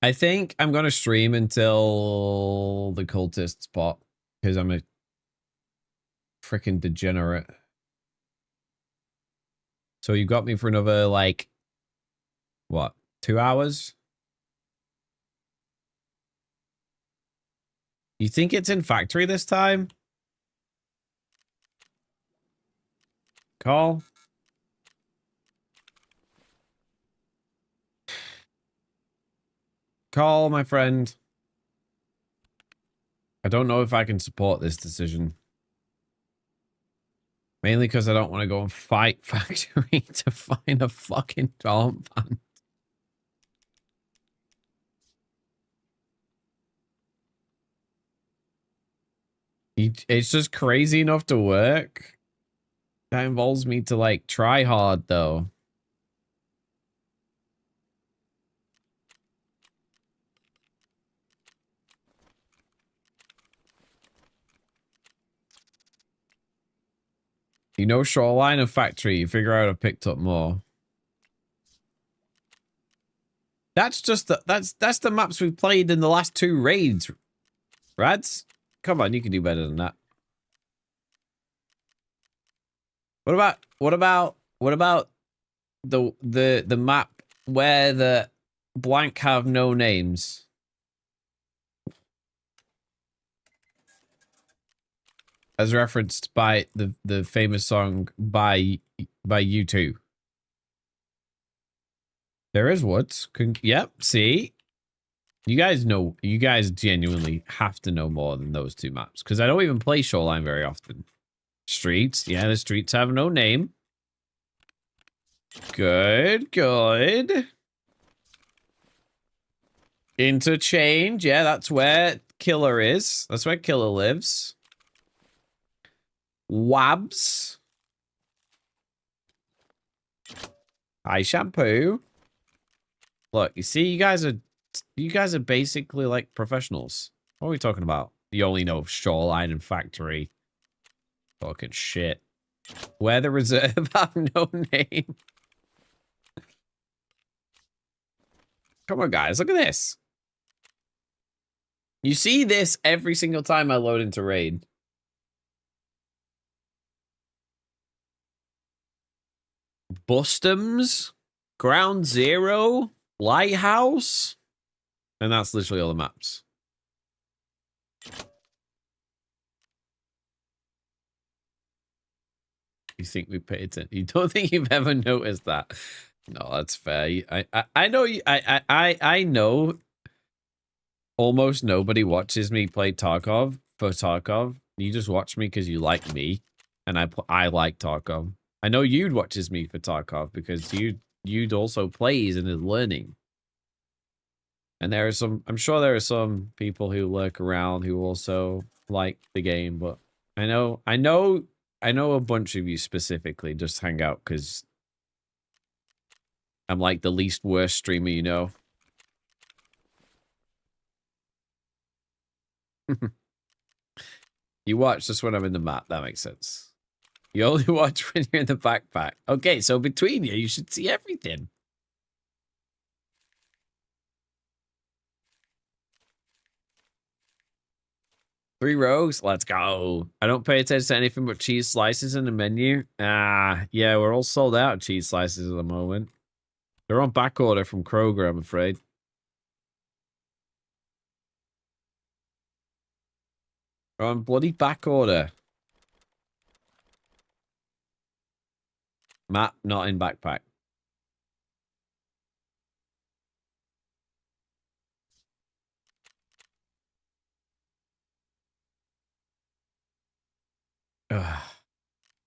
I think I'm going to stream until the cultists pop because I'm a freaking degenerate. So you got me for another, like, what, 2 hours? You think it's in factory this time? Call? Call, my friend. I don't know if I can support this decision. Mainly because I don't want to go and fight factory to find a fucking armband. It's just crazy enough to work. That involves me to, like, try hard, though. You know, shoreline and factory. You figure out I've picked up more. That's just that's the maps we've played in the last 2 raids. Rads, come on, you can do better than that. What about the map where the blank have no names? As referenced by the famous song by U2. There is woods. Yep, see? You guys genuinely have to know more than those 2 maps. Because I don't even play Shoreline very often. Streets. Yeah, the streets have no name. Good, good. Interchange. Yeah, that's where Killer is. That's where Killer lives. Wabs. Eye shampoo. Look, you see, you guys are basically like professionals. What are we talking about? You only know Shoreline and Factory. Fucking shit. Where the reserve have no name. Come on, guys, look at this. You see this every single time I load into raid. Bustums, Ground Zero, Lighthouse, and that's literally all the maps. You think we paid attention? You don't think you've ever noticed that? No, that's fair. I know you. I know. Almost nobody watches me play Tarkov for Tarkov. You just watch me because you like me, and I like Tarkov. I know you'd watches me for Tarkov because you'd also plays and is learning. And there are some, I'm sure there are some people who lurk around who also like the game, but I know a bunch of you specifically just hang out because I'm like the least worst streamer you know. You watch just when I'm in the map, that makes sense. You only watch when you're in the backpack. Okay, so between you should see everything. Three rogues, let's go. I don't pay attention to anything but cheese slices in the menu. Ah, yeah, we're all sold out of cheese slices at the moment. They're on back order from Kroger, I'm afraid. They're on bloody back order. Map not in backpack. Ugh.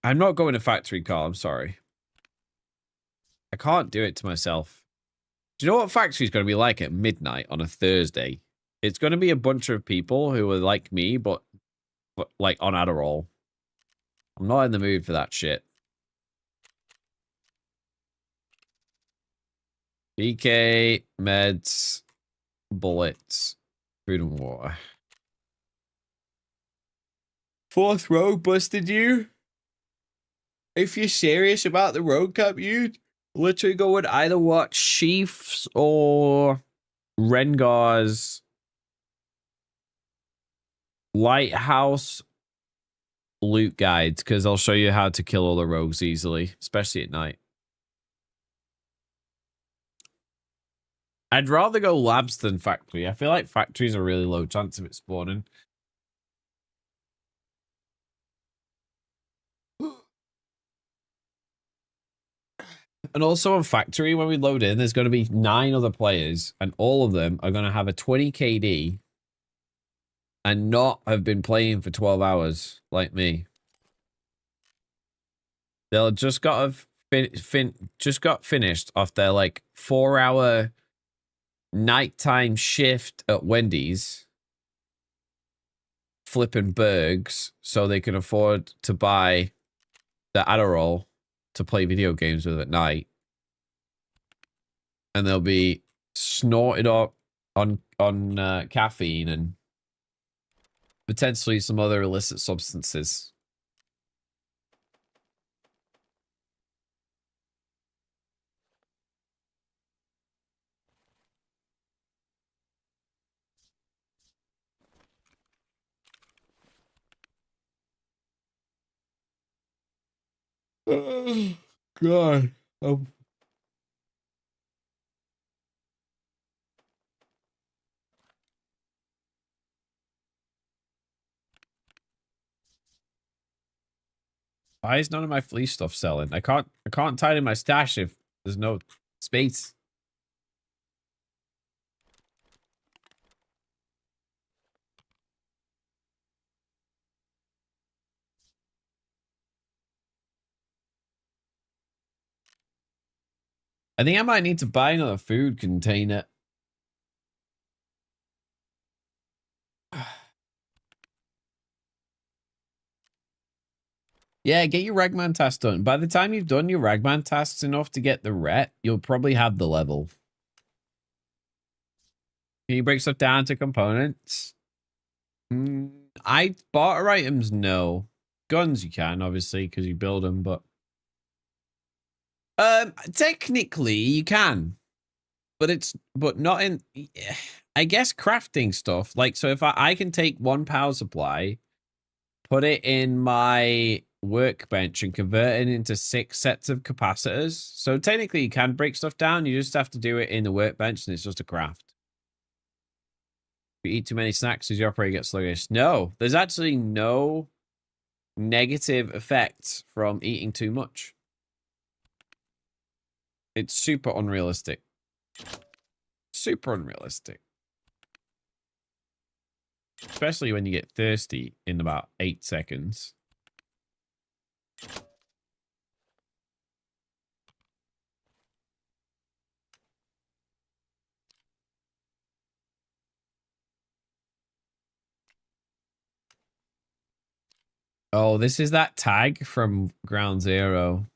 I'm not going to factory, Carl. I'm sorry. I can't do it to myself. Do you know what factory's going to be like at midnight on a Thursday? It's going to be a bunch of people who are like me, but like on Adderall. I'm not in the mood for that shit. BK, meds, bullets, food and water. Fourth rogue busted you? If you're serious about the rogue cup, you'd literally go with either watch Chiefs or Rengar's Lighthouse loot guides, because I'll show you how to kill all the rogues easily, especially at night. I'd rather go labs than factory. I feel like factory's a really low chance of it spawning. And also on factory, when we load in, there's going to be 9 other players, and all of them are going to have a 20 KD and not have been playing for 12 hours like me. They'll just got finished off their like 4-hour nighttime shift at Wendy's, flipping burgers so they can afford to buy the Adderall to play video games with at night, and they'll be snorted up on caffeine and potentially some other illicit substances. Oh, God. Why is none of my flea stuff selling? I can't tidy my stash if there's no space. I think I might need to buy another food container. Yeah, get your Ragman task done. By the time you've done your Ragman tasks enough to get the ret, you'll probably have the level. Can you break stuff down to components? I barter items, no. Guns you can, obviously, because you build them, but technically you can. But not in, I guess, crafting stuff. Like, so if I can take 1 power supply, put it in my workbench and convert it into 6 sets of capacitors. So technically you can break stuff down. You just have to do it in the workbench and it's just a craft. If you eat too many snacks, does your operator get sluggish? No, there's actually no negative effects from eating too much. It's super unrealistic. Super unrealistic. Especially when you get thirsty in about 8 seconds. Oh, this is that tag from Ground Zero.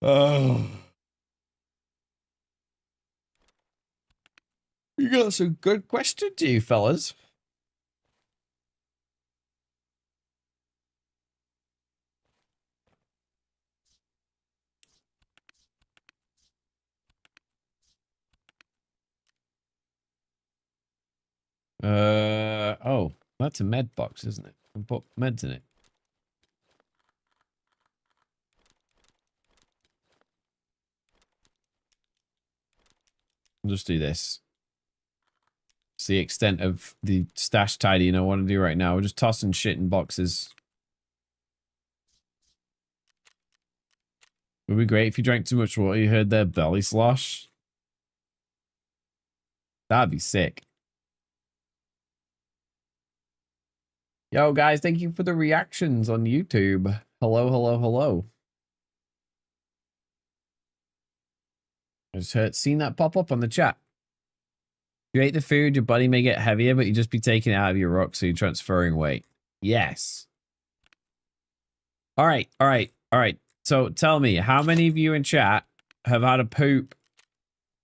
Oh. You got some good questions, you fellas. Oh, that's a med box, isn't it? I put meds in it. I'll just do this. It's the extent of the stash tidying I want to do right now. We're just tossing shit in boxes. It would be great if you drank too much water. You heard their belly slosh. That'd be sick. Yo, guys, thank you for the reactions on YouTube. Hello, hello, hello. I just seen that pop up on the chat. If you ate the food, your body may get heavier, but you just be taking it out of your rock, so you're transferring weight. Yes. All right, all right, all right. So tell me, how many of you in chat have had a poop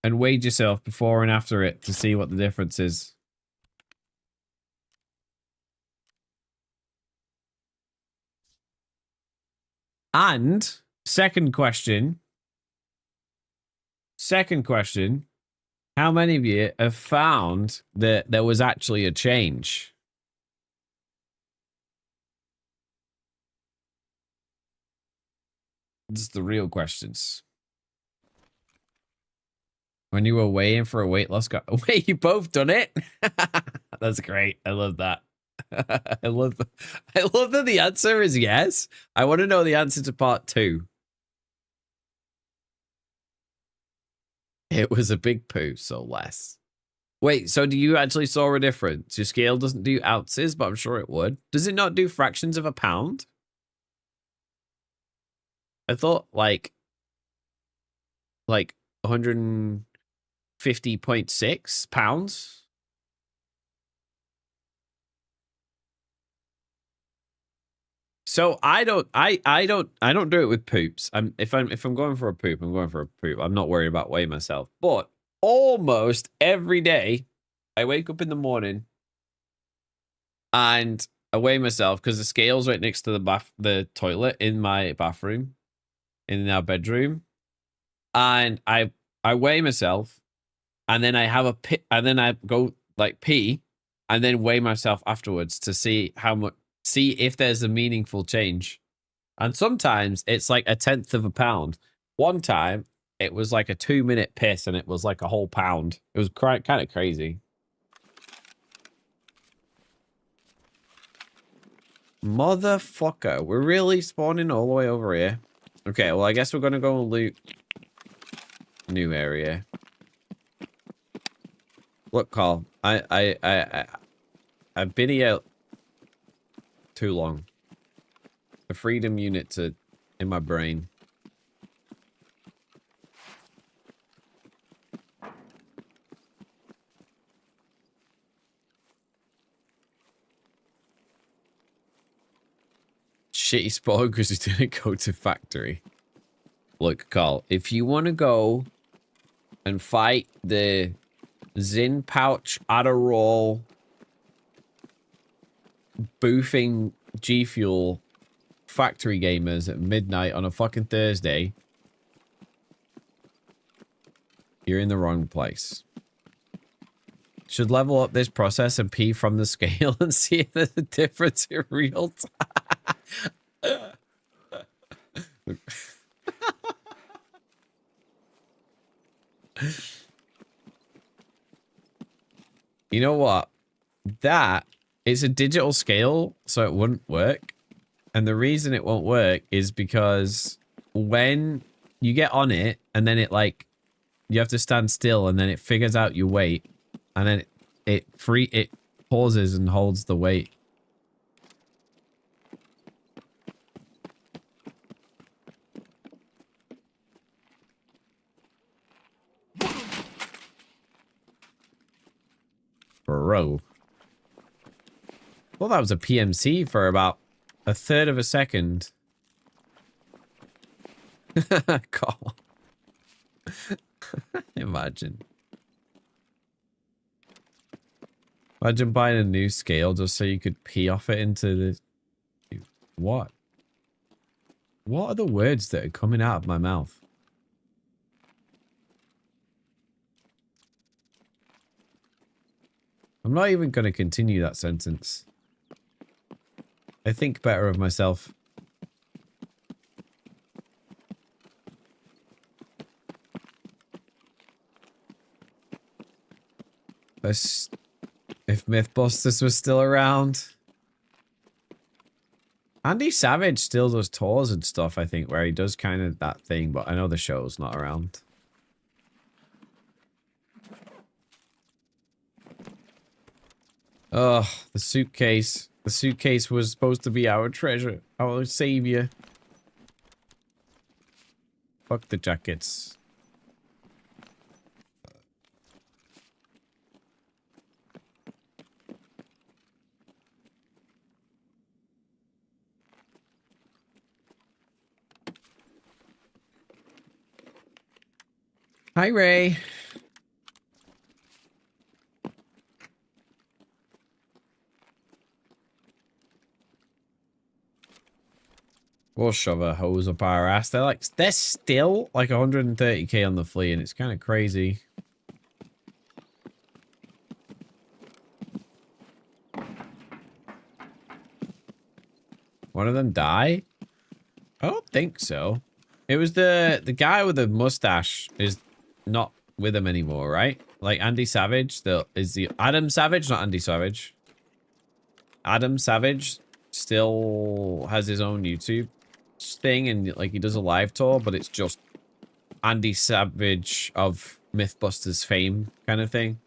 and weighed yourself before and after it to see what the difference is? And second question. How many of you have found that there was actually a change? This is the real questions. When you were waiting for a weight loss guy. Wait, you both done it? That's great. I love that. I love that the answer is yes. I want to know the answer to part 2. It was a big poo, so less. Wait, so do you actually saw a difference? Your scale doesn't do ounces, but I'm sure it would. Does it not do fractions of a pound? I thought like 150.6 pounds. So I don't do it with poops. If I'm going for a poop, I'm going for a poop. I'm not worried about weighing myself. But almost every day I wake up in the morning and I weigh myself because the scale's right next to the toilet in my bathroom, in our bedroom. And I weigh myself, and then I have a pit, and then I go like pee, and then weigh myself afterwards to see if there's a meaningful change. And sometimes it's like 1/10 of a pound. One time it was like a 2-minute piss, and it was like a whole pound. It was kind of crazy. Motherfucker, we're really spawning all the way over here. Okay, well I guess we're gonna go and loot new area. Look, Carl, I've been here too long. The freedom units are in my brain. Shitty spawn because he didn't go to factory. Look, Carl, if you want to go and fight the Zin Pouch Adderall boofing G Fuel factory gamers at midnight on a fucking Thursday, you're in the wrong place. Should level up this process and pee from the scale and see if there's a difference in real time. You know what? That is a digital scale, so it wouldn't work. And the reason it won't work is because when you get on it and then it like, you have to stand still and then it figures out your weight and then it pauses and holds the weight. Bro. Well, that was a PMC for about 1/3 of a second. Call. Imagine. Imagine buying a new scale just so you could pee off it into the... What? What are the words that are coming out of my mouth? I'm not even going to continue that sentence. I think better of myself. If Mythbusters was still around. Andy Savage still does tours and stuff, I think, where he does kind of that thing, but I know the show's not around. Oh, the suitcase. The suitcase was supposed to be our treasure, our savior. Fuck the jackets. Hi, Ray. We'll shove a hose up our ass. They're still like 130k on the flea, and it's kind of crazy. One of them die? I don't think so. It was the guy with the mustache is not with him anymore, right? Like Andy Savage, is the Adam Savage, not Andy Savage. Adam Savage still has his own YouTube thing, and like he does a live tour, but it's just Andy Savage of Mythbusters fame kind of thing.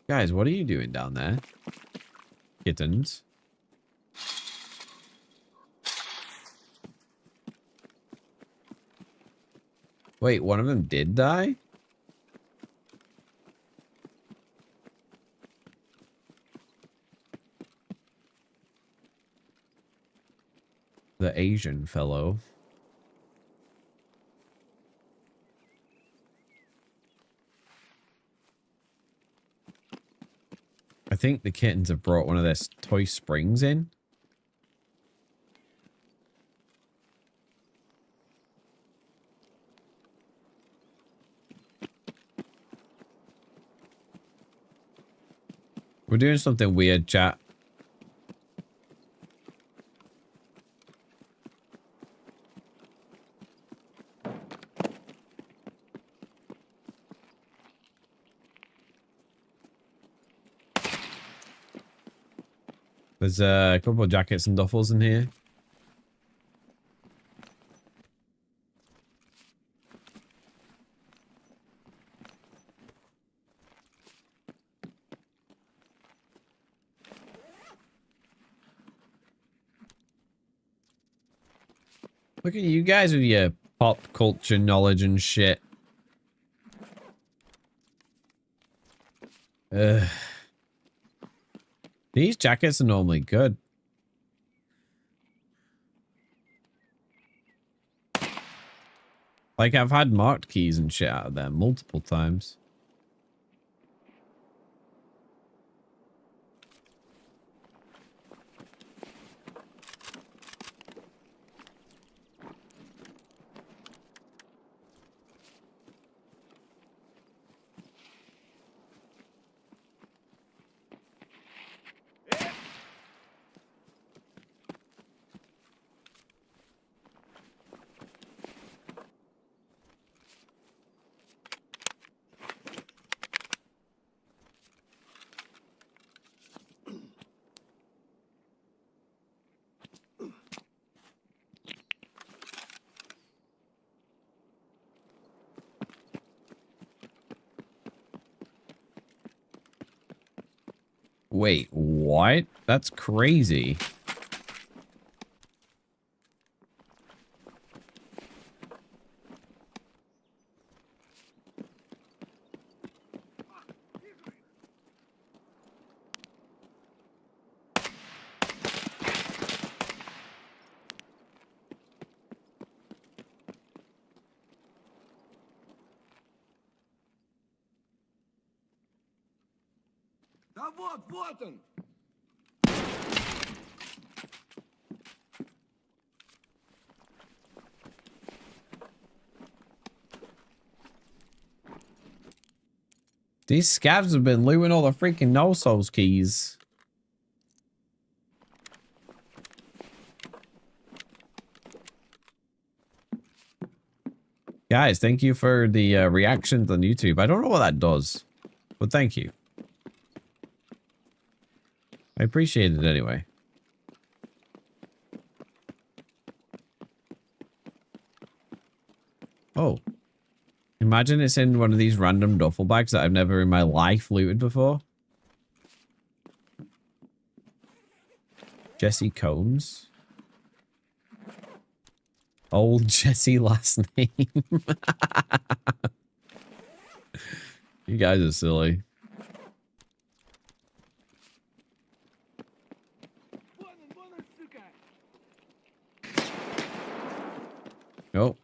Guys, what are you doing down there? Kittens. Wait, one of them did die? The Asian fellow. I think the kittens have brought one of their toy springs in. We're doing something weird, chat. There's a couple of jackets and duffels in here. Look at you guys with your pop culture knowledge and shit. Ugh. These jackets are normally good. Like, I've had marked keys and shit out of there multiple times. Wait, what? That's crazy. Да вот он! These scavs have been looting all the freaking no-souls keys. Guys, thank you for the reactions on YouTube. I don't know what that does, but thank you. I appreciate it anyway. Oh. Imagine it's in one of these random duffel bags that I've never in my life looted before. Jesse Combs. Old Jesse last name. You guys are silly. Nope.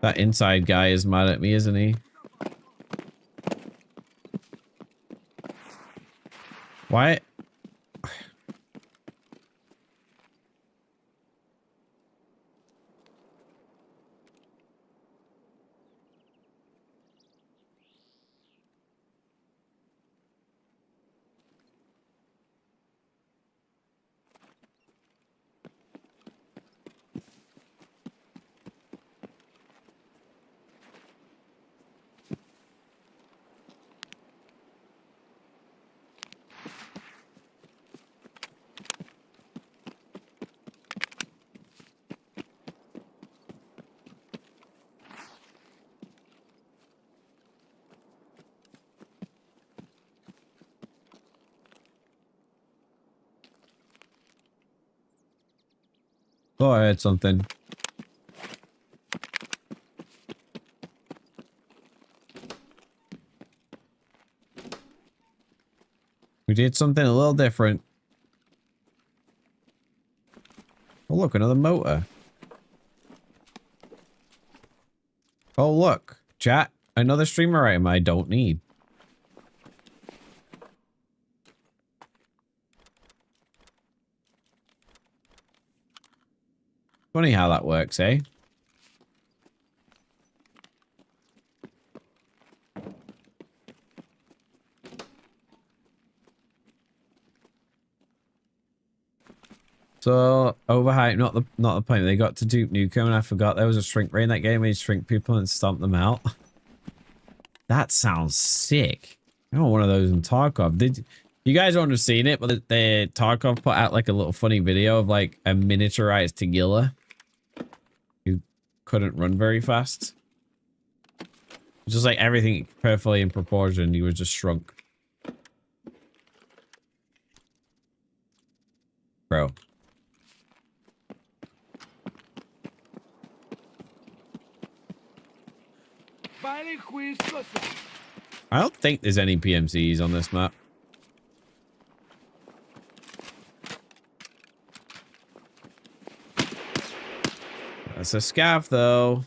That inside guy is mad at me, isn't he? Why? Oh, I heard something. We did something a little different. Oh, look, another motor. Oh, look. Chat. Another streamer item I don't need. Funny how that works, eh? So overhyped, not the point. They got to Duke Nukem, and I forgot there was a shrink ray in that game. Where you shrink people and stomp them out. That sounds sick. I want one of those in Tarkov. Did you guys won't have seen it? But the Tarkov put out like a little funny video of like a miniaturized Tagila who couldn't run very fast. Just like everything perfectly in proportion. He was just shrunk, bro. I don't think there's any PMCs on this map. That's a scav, though.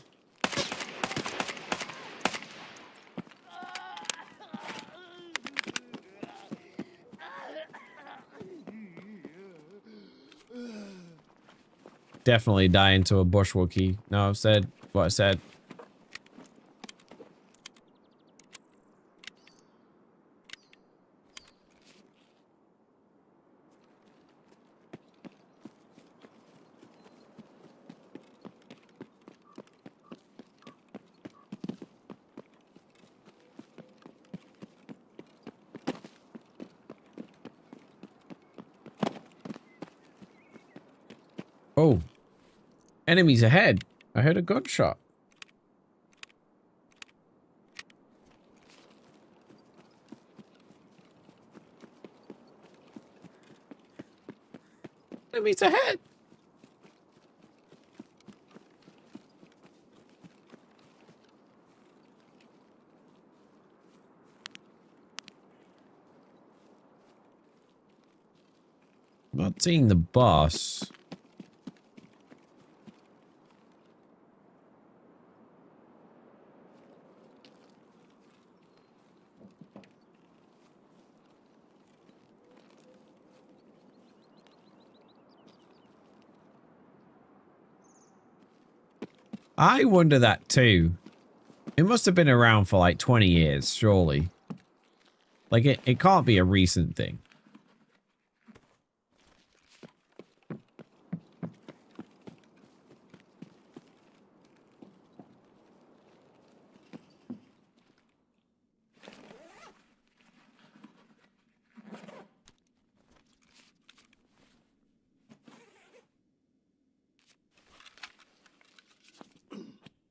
Definitely dying to a bush Wookie. No, I've said what I said. Oh, enemies ahead. I heard a gunshot. Enemies ahead. I'm not seeing the boss. I wonder that too. It must have been around for like 20 years, surely. Like it can't be a recent thing.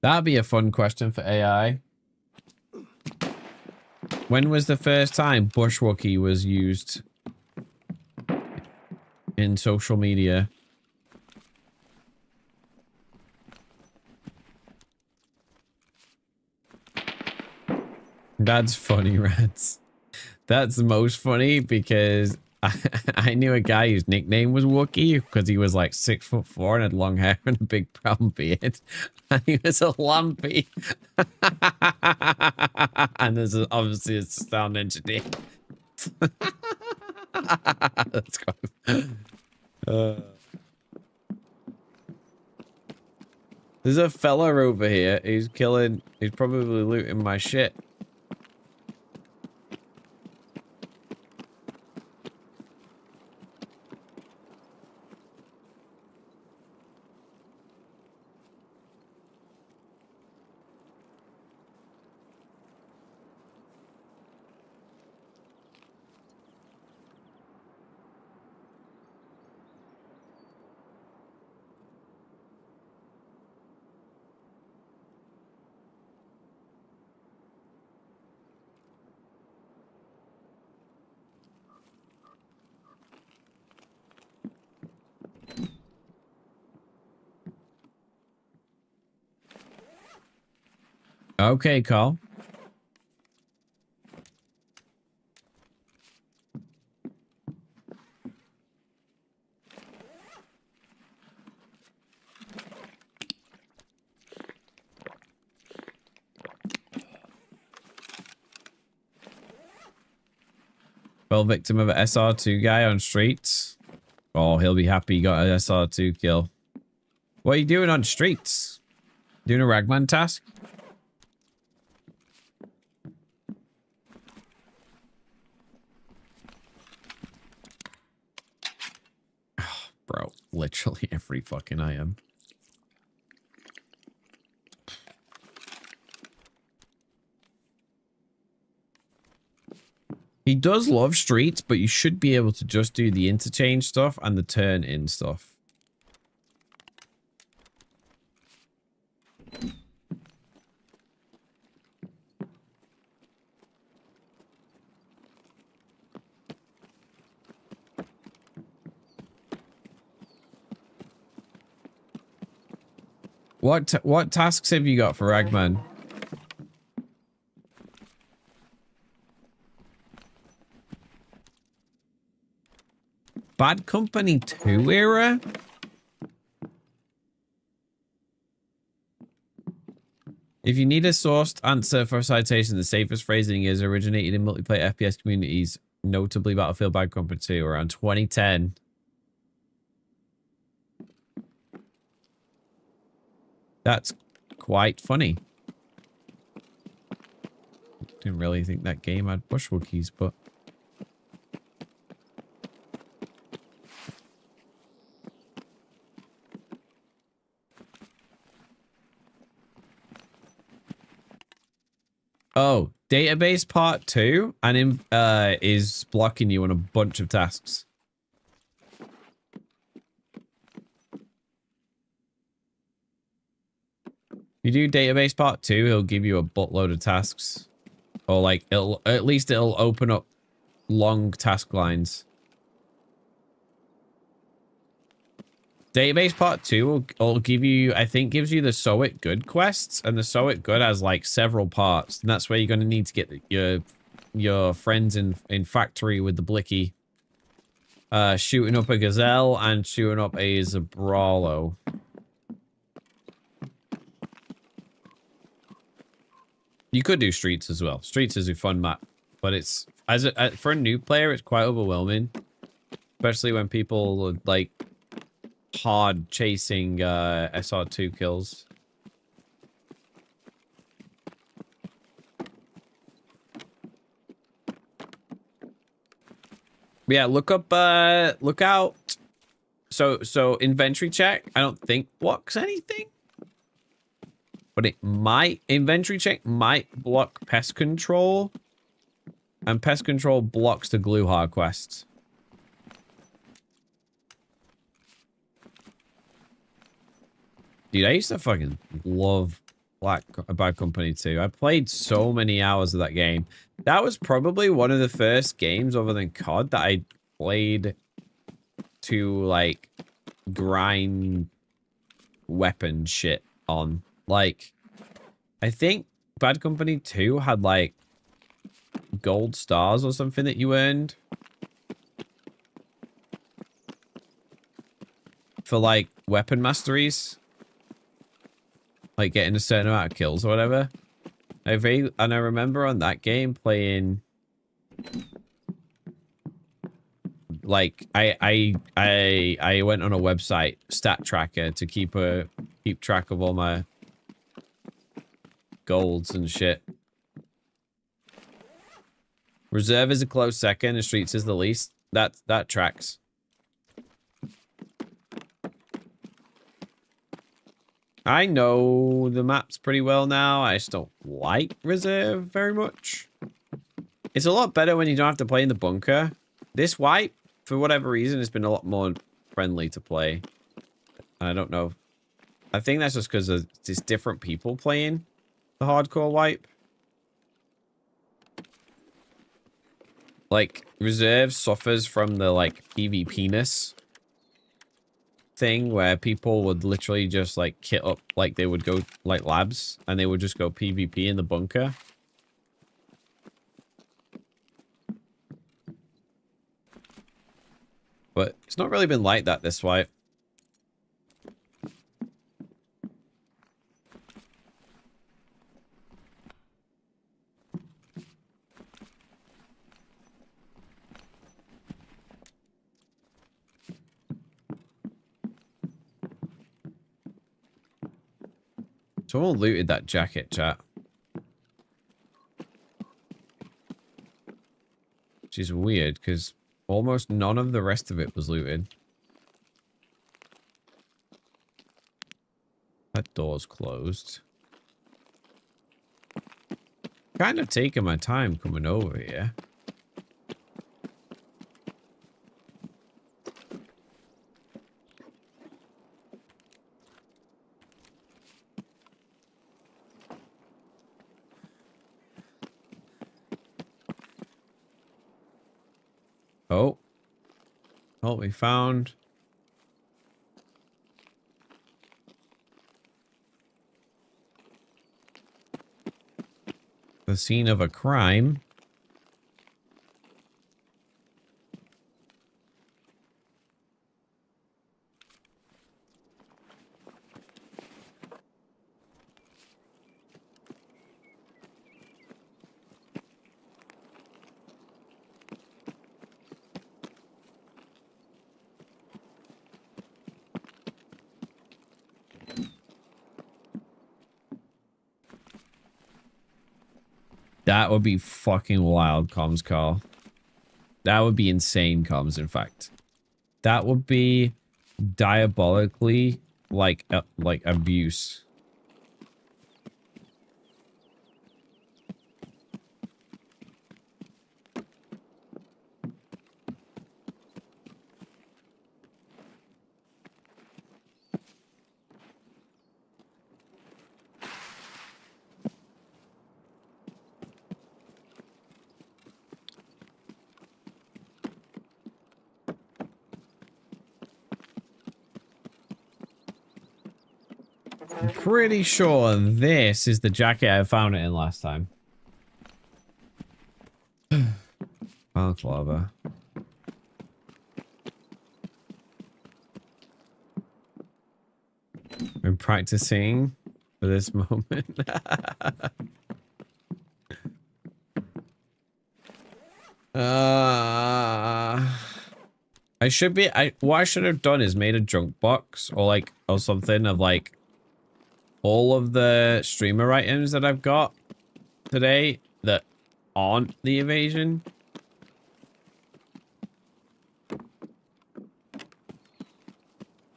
That'd be a fun question for AI. When was the first time Bushwookie was used in social media? That's funny, Rats. That's the most funny because I knew a guy whose nickname was Wookie because he was like 6'4" and had long hair and a big brown beard. And he was a lumpy. And there's obviously a sound engineer. That's quite. There's a fella over here. He's killing. He's probably looting my shit. Okay, Carl. Fell victim of an SR2 guy on streets. Oh, he'll be happy he got an SR2 kill. What are you doing on streets? Doing a ragman task? Oh, bro, literally every fucking item. He does love streets, but you should be able to just do the interchange stuff and the turn in stuff. What tasks have you got for Ragman? Bad Company 2 era? If you need a sourced answer for a citation, the safest phrasing is originated in multiplayer FPS communities, notably Battlefield Bad Company 2 around 2010. That's quite funny. Didn't really think that game had bush Wookiees, but... Oh, database part 2 and is blocking you on a bunch of tasks. If you do database part 2, he'll give you a buttload of tasks. Or like at least it'll open up long task lines. Database part 2 will give you, I think, gives you the So It Good quests, and the So It Good has like several parts, and that's where you're going to need to get your friends in factory with the blicky, shooting up a gazelle and shooting up a zabralo. You could do streets as well. Streets is a fun map, but it's for a new player, it's quite overwhelming, especially when people like hard chasing SR2 kills. Yeah, look out. So inventory check, I don't think blocks anything. But inventory check might block pest control. And pest control blocks the glue hard quests. Dude, I used to fucking love Bad Company 2. I played so many hours of that game. That was probably one of the first games other than COD that I played to like grind weapon shit on. Like, I think Bad Company 2 had like gold stars or something that you earned. for like weapon masteries, like getting a certain amount of kills or whatever. And I remember on that game playing, like I went on a website stat tracker to keep track of all my golds and shit. Reserve is a close second, and Streets is the least. That tracks. I know the maps pretty well now. I just don't like Reserve very much. It's a lot better when you don't have to play in the bunker. This wipe, for whatever reason, has been a lot more friendly to play. I don't know. I think that's just because there's different people playing the hardcore wipe. Like, Reserve suffers from the, like, PvP-ness thing where people would literally just, like, kit up, like, they would go, like, labs, and they would just go PvP in the bunker. But it's not really been like that this wipe. Someone looted that jacket, chat. Which is weird, because almost none of the rest of it was looted. That door's closed. Kind of taking my time coming over here. Oh. Oh, we found the scene of a crime. That would be fucking wild, comms, Carl. That would be insane, comms, in fact. That would be diabolically like abuse. I'm pretty sure this is the jacket I found it in last time. Balaclava. I'm practicing for this moment. I should be. What I should have done is made a junk box or something of like all of the streamer items that I've got today that aren't the evasion.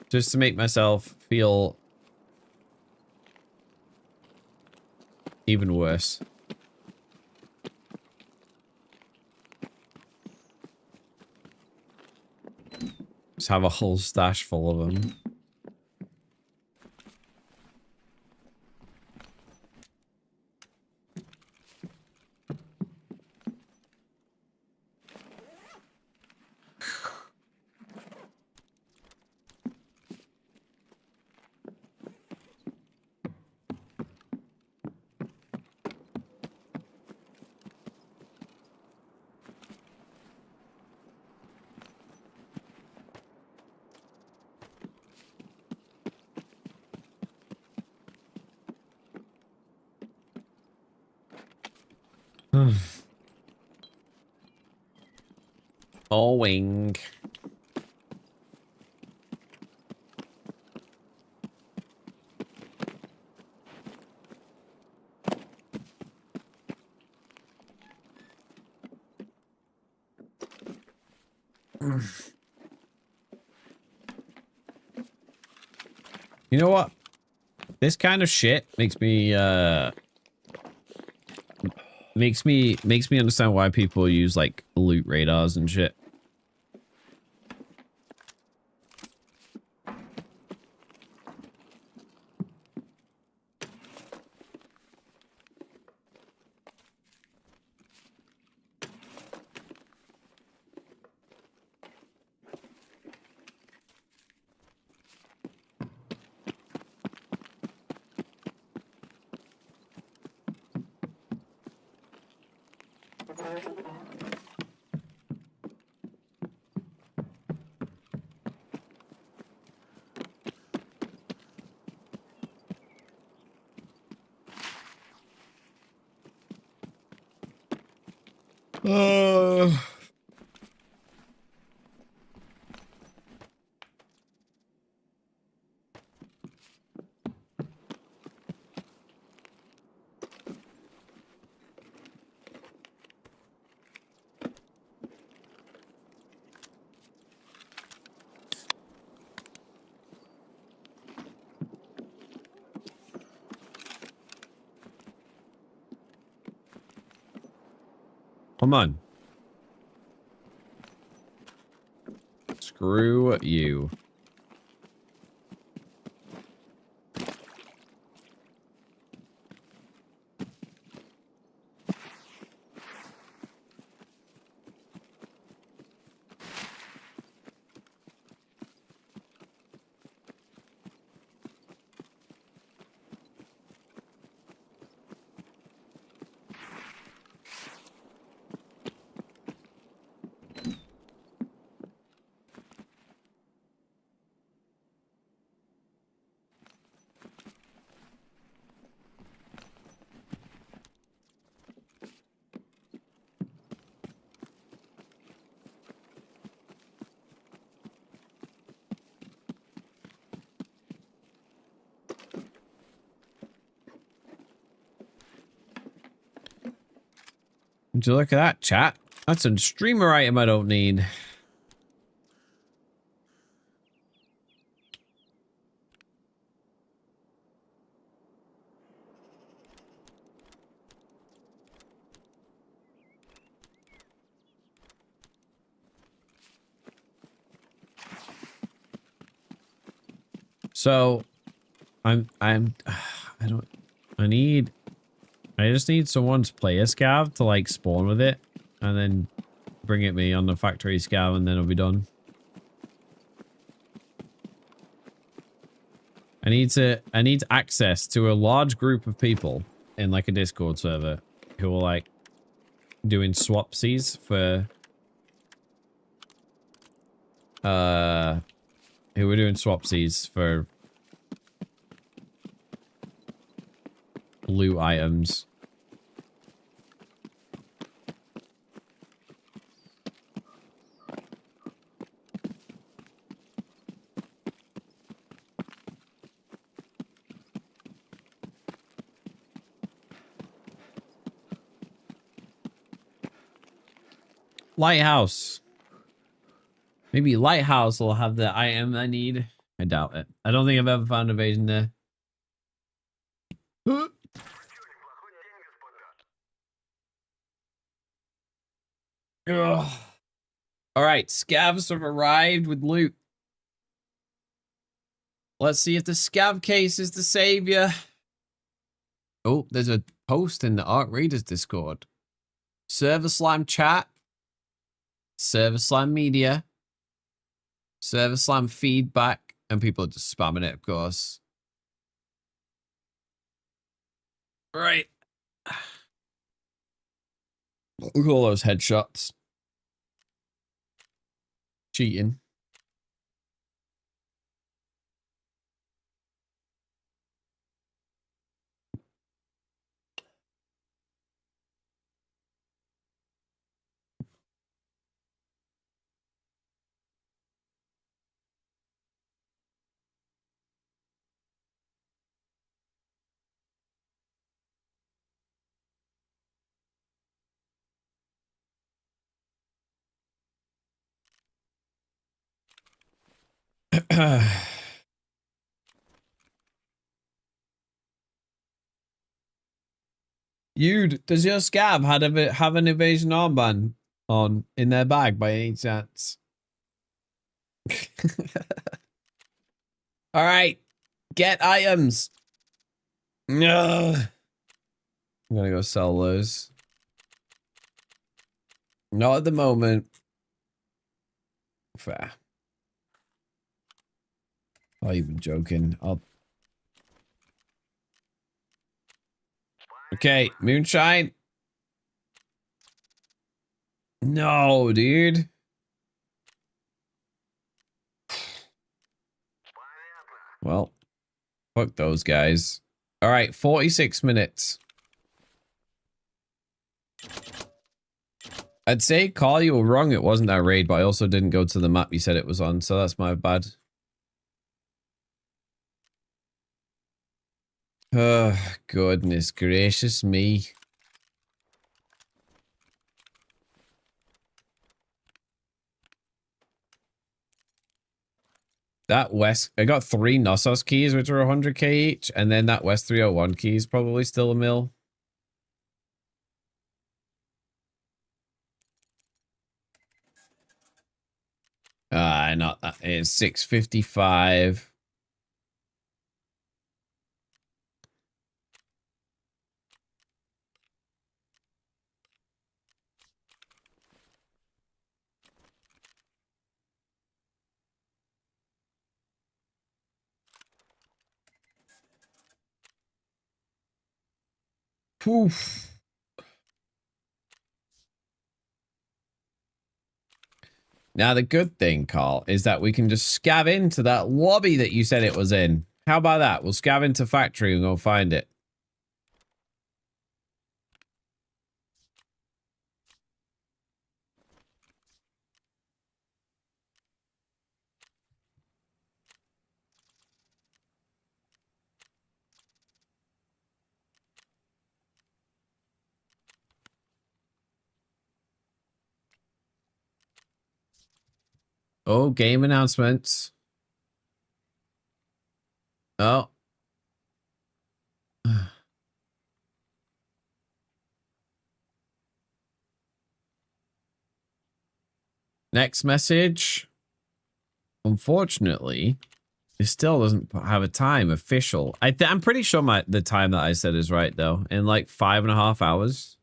Just to make myself feel even worse. Just have a whole stash full of them. Oh, wing. You know what? This kind of shit makes me makes me understand why people use like loot radars and shit. Uh, Come on. Screw you. Would you look at that, chat? That's a streamer item I don't need. So, I don't, I just need someone's player scav to like spawn with it and then bring it me on the factory scav and then it'll be done. I need access to a large group of people in like a Discord server who are like doing swapsies for who are doing swapsies for loot items. Lighthouse. Maybe Lighthouse will have the item I need. I doubt it. I don't think I've ever found Evasion there. Ugh. All right, scavs have arrived with loot. Let's see if the scav case is the savior. Oh, there's a post in the Arc Raiders Discord. Server Slam chat. Server Slam media. Server Slam feedback. And people are just spamming it, of course. Right. Look at all those headshots. Cheating. Dude, does your scab have an evasion armband on in their bag by any chance? All right, get items. Ugh. I'm gonna go sell those. Not at the moment. Fair. Oh, you've been joking. Okay, moonshine. No, dude. Well, fuck those guys. All right, 46 minutes. I'd say, Carl, you were wrong. It wasn't that raid, but I also didn't go to the map you said it was on, so that's my bad. Oh, goodness gracious me. That West, I got 3 Knossos keys, which are 100k each, and then that West 301 key is probably still a mill. Not that. It's 655. Poof. Now, the good thing, Carl, is that we can just scav into that lobby that you said it was in. How about that? We'll scav into factory and go find it. Oh, game announcements. Oh. Next message. Unfortunately, it still doesn't have a time official. I'm pretty sure the time that I said is right, though. In like 5.5 hours.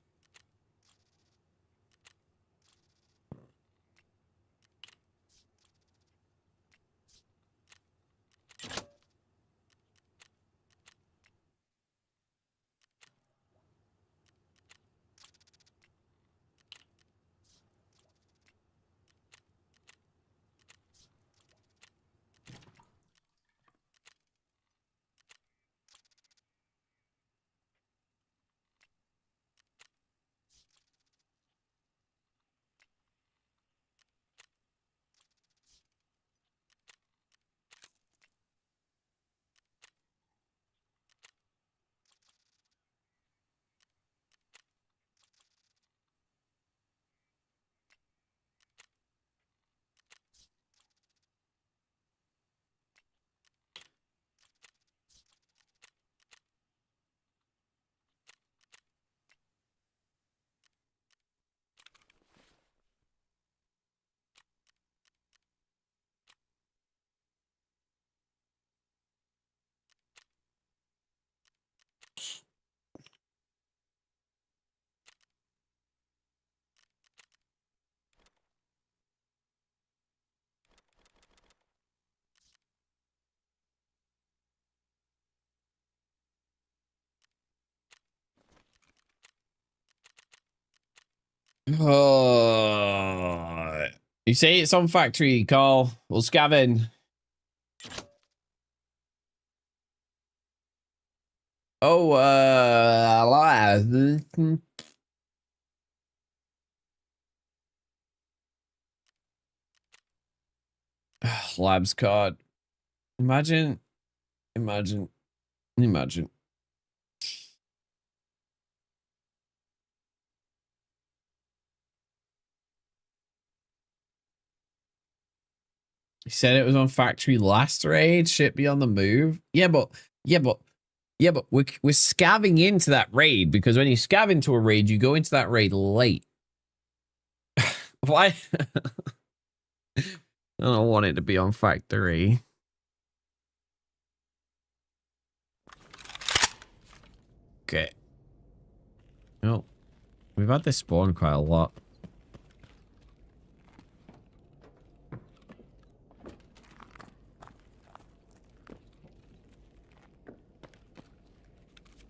Oh. You say it's on factory, Carl. We'll scav in. Oh, labs card. Imagine. He said it was on factory last raid. Shit be on the move. Yeah, but we're scabbing into that raid because when you scab into a raid, you go into that raid late. Why? I don't want it to be on factory. Okay. Oh, we've had this spawn quite a lot.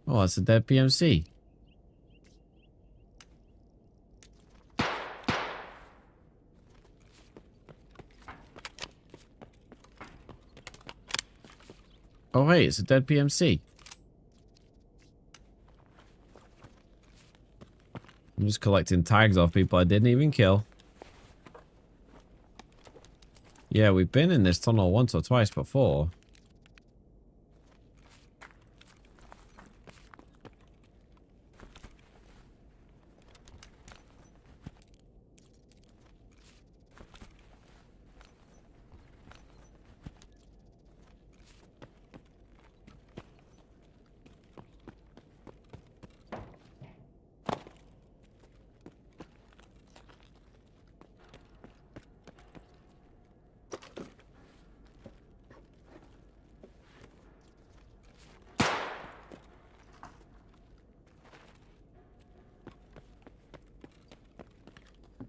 Oh, that's a dead PMC. Oh, hey, it's a dead PMC. I'm just collecting tags off people I didn't even kill. Yeah, we've been in this tunnel once or twice before.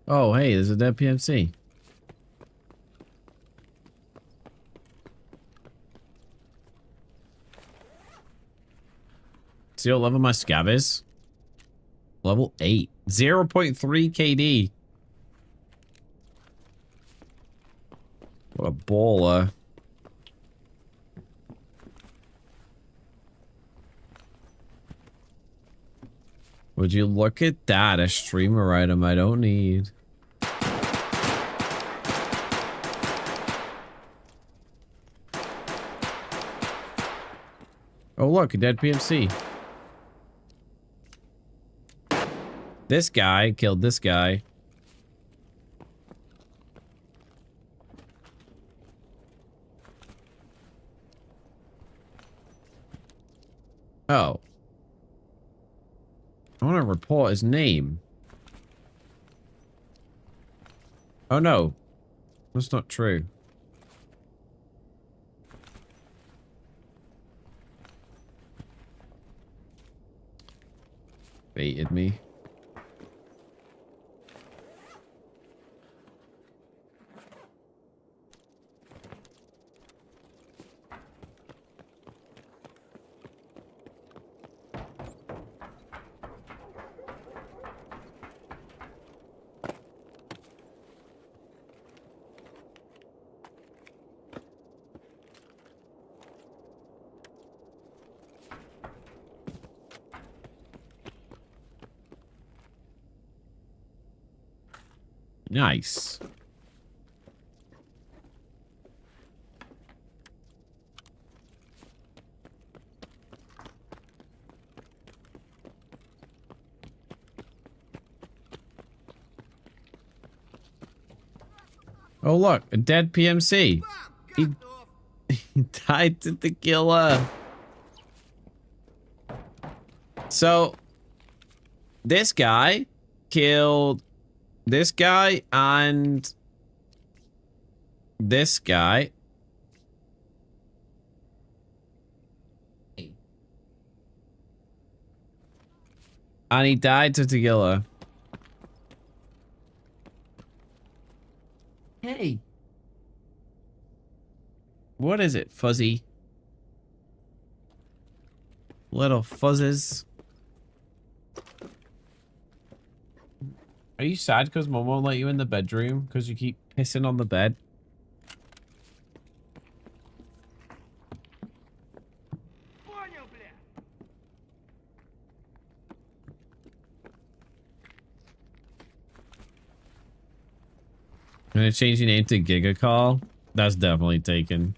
Oh, hey, there's a dead PMC. See what level my scab is? Level 8. 0.3 KD. What a baller. Would you look at that? A streamer item I don't need. Oh, look, a dead PMC. This guy killed this guy. Oh. I want to report his name. Oh, no. That's not true. Baited me. Nice. Oh, look, a dead PMC. He died to the killer. So, this guy killed this guy and this guy. And he died to Tagilla. Hey. What is it, fuzzy? Little fuzzes. Are you sad because mom won't let you in the bedroom because you keep pissing on the bed? I'm gonna change your name to Giga Call. That's definitely taken.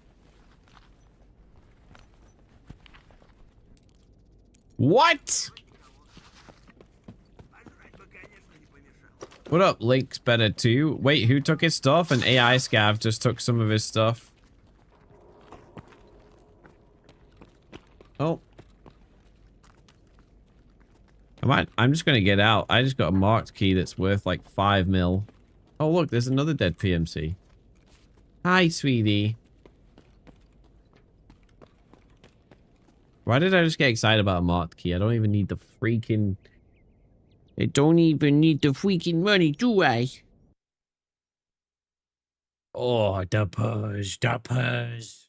What? What up, Link's better too? Wait, who took his stuff? An AI scav just took some of his stuff. Oh. I'm just gonna get out. I just got a marked key that's worth like 5 mil. Oh look, there's another dead PMC. Hi, sweetie. Why did I just get excited about a marked key? I don't even need the freaking... I don't even need the freaking money, do I? Oh, the purse, the purse.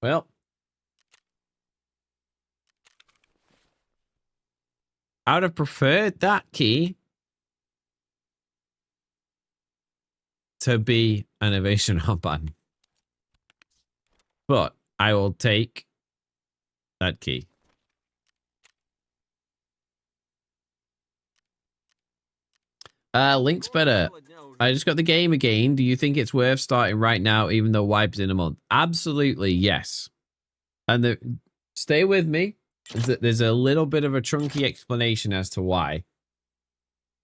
Well, I would have preferred that key to be an evasion armband. But I will take that key. Link's better. I just got the game again. Do you think it's worth starting right now, even though wipe's in a month? Absolutely, yes. And stay with me. There's a little bit of a chunky explanation as to why.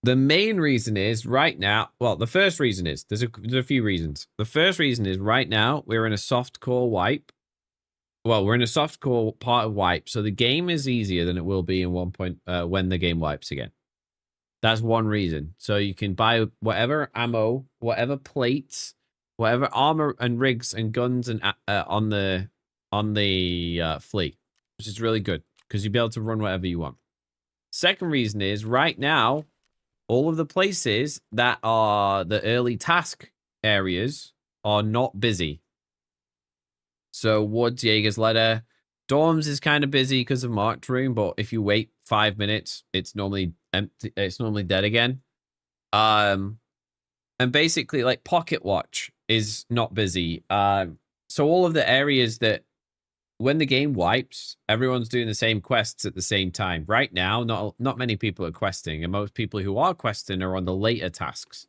The main reason is right now. Well, the first reason is there's a few reasons. The first reason is right now we're in a soft core wipe. Well, we're in a soft core part of wipe, so the game is easier than it will be in when the game wipes again. That's one reason. So you can buy whatever ammo, whatever plates, whatever armor and rigs and guns and on the fleet, which is really good because you'll be able to run whatever you want. Second reason is right now, all of the places that are the early task areas are not busy. So Woods, Jaeger's Ladder, Dorms is kind of busy because of Marked Room, but if you wait 5 minutes, it's normally empty. It's normally dead again. And basically, like Pocket Watch is not busy. So all of the areas that when the game wipes, everyone's doing the same quests at the same time. Right now, not many people are questing, and most people who are questing are on the later tasks.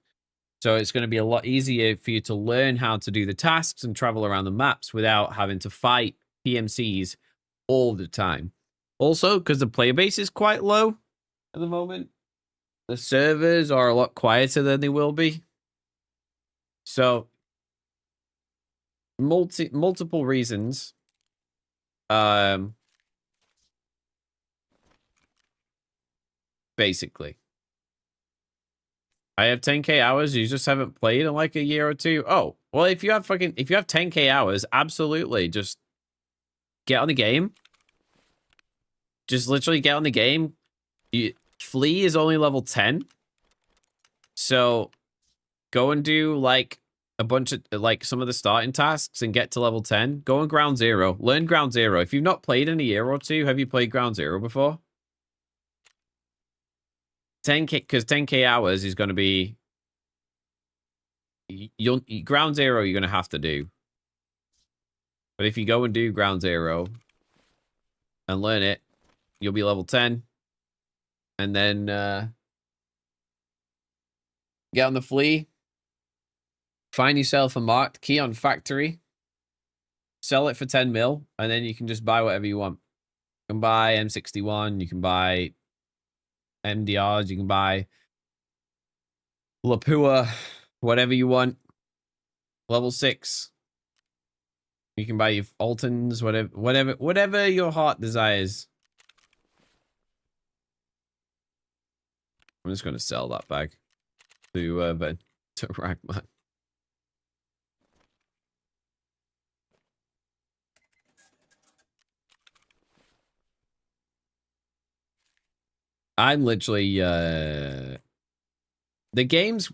So it's going to be a lot easier for you to learn how to do the tasks and travel around the maps without having to fight PMCs all the time. Also, because the player base is quite low at the moment, the servers are a lot quieter than they will be. So, multiple reasons. Basically. I have 10k hours. You just haven't played in like a year or two. Oh, well, if you have 10k hours, absolutely, just get on the game. Just literally get on the game. Flea is only level 10. So go and do like a bunch of like some of the starting tasks and get to level 10. Go on Ground Zero. Learn Ground Zero. If you've not played in a year or two, have you played Ground Zero before? 10k, because 10k hours is going to be Ground Zero you're going to have to do. But if you go and do Ground Zero and learn it, you'll be level 10. And then get on the Flea. Find yourself a marked key on factory. Sell it for 10 mil. And then you can just buy whatever you want. You can buy M61. You can buy MDRs. You can buy Lapua. Whatever you want. Level 6. You can buy your Altons. Whatever your heart desires. I'm just going to sell that bag to Ragman. I'm literally the game's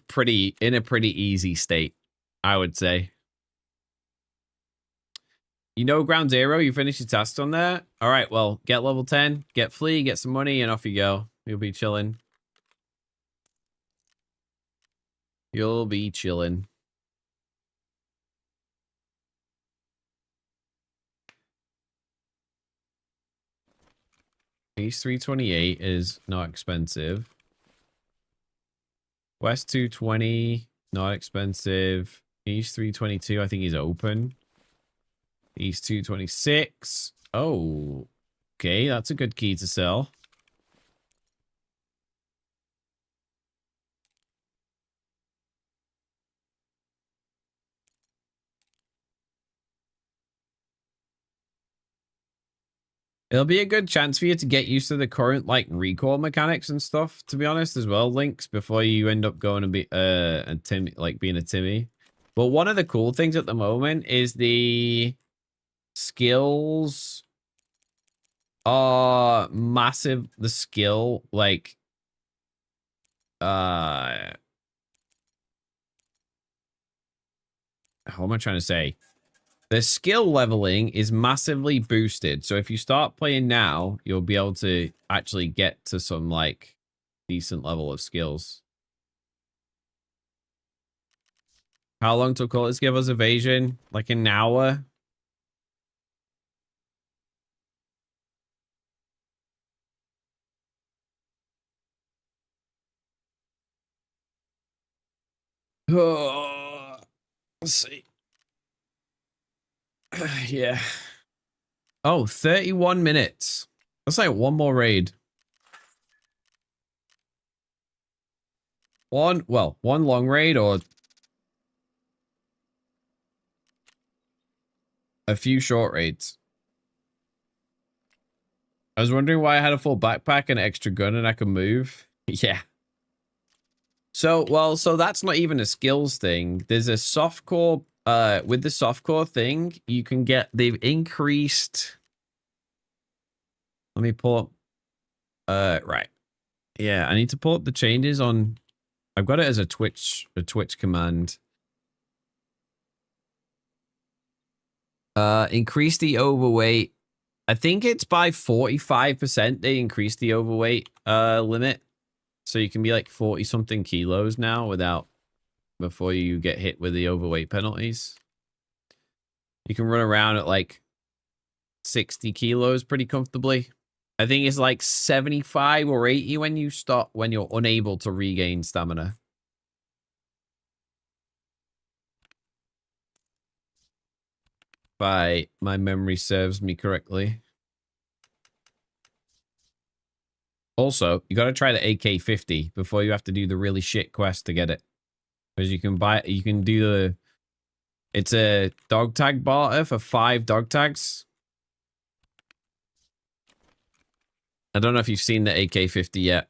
in a pretty easy state, I would say. You know Ground Zero, you finish your task on there? Alright, well, get level 10, get Flea, get some money, and off you go. You'll be chilling. You'll be chilling. Piece 328 is not expensive. West 220, not expensive. East 322, I think he's open. East 226. Oh, okay, that's a good key to sell. It'll be a good chance for you to get used to the current like recall mechanics and stuff, to be honest, as well, Lynx, before you end up going to be a Tim, like being a Timmy. But one of the cool things at the moment is the skills are massive. The skill, like how am I trying to say? The skill leveling is massively boosted. So if you start playing now, you'll be able to actually get to some like decent level of skills. How long till Cultists give us evasion? Like an hour? Oh, let's see. Yeah. Oh, 31 minutes. That's like one more raid. One long raid or a few short raids. I was wondering why I had a full backpack and an extra gun and I could move. Yeah. So that's not even a skills thing. There's a softcore, with the softcore thing, you can get, they've increased. Let me pull up, right. Yeah, I need to pull up the changes on, I've got it as a Twitch command. Increase the overweight. I think it's by 45% they increased the overweight, limit. So you can be like 40 something kilos now before you get hit with the overweight penalties. You can run around at like 60 kilos pretty comfortably. I think it's like 75 or 80 when you're unable to regain stamina. If my memory serves me correctly. Also, you got to try the AK-50 before you have to do the really shit quest to get it. Because you can do it's a dog tag barter for 5 dog tags. I don't know if you've seen the AK-50 yet.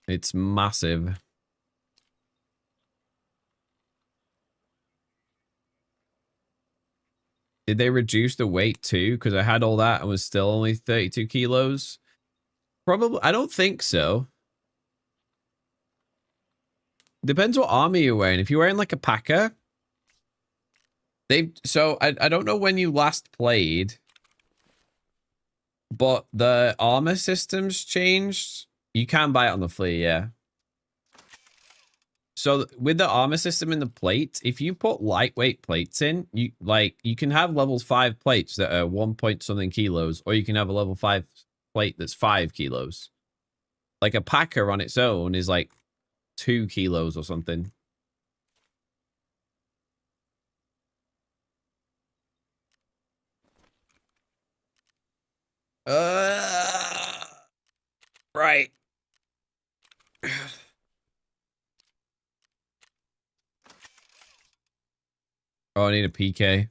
It's massive. Did they reduce the weight too? Because I had all that and was still only 32 kilos. Probably, I don't think so. Depends what armor you're wearing. If you're wearing like a Packer, I don't know when you last played, but the armor system's changed. You can buy it on the flea, yeah. So with the armor system in the plate, if you put lightweight plates in, you can have level 5 plates that are 1 point something kilos, or you can have a level 5 plate that's 5 kilos. Like a Packer on its own is like 2 kilos or something. Right. Oh, I need a PK.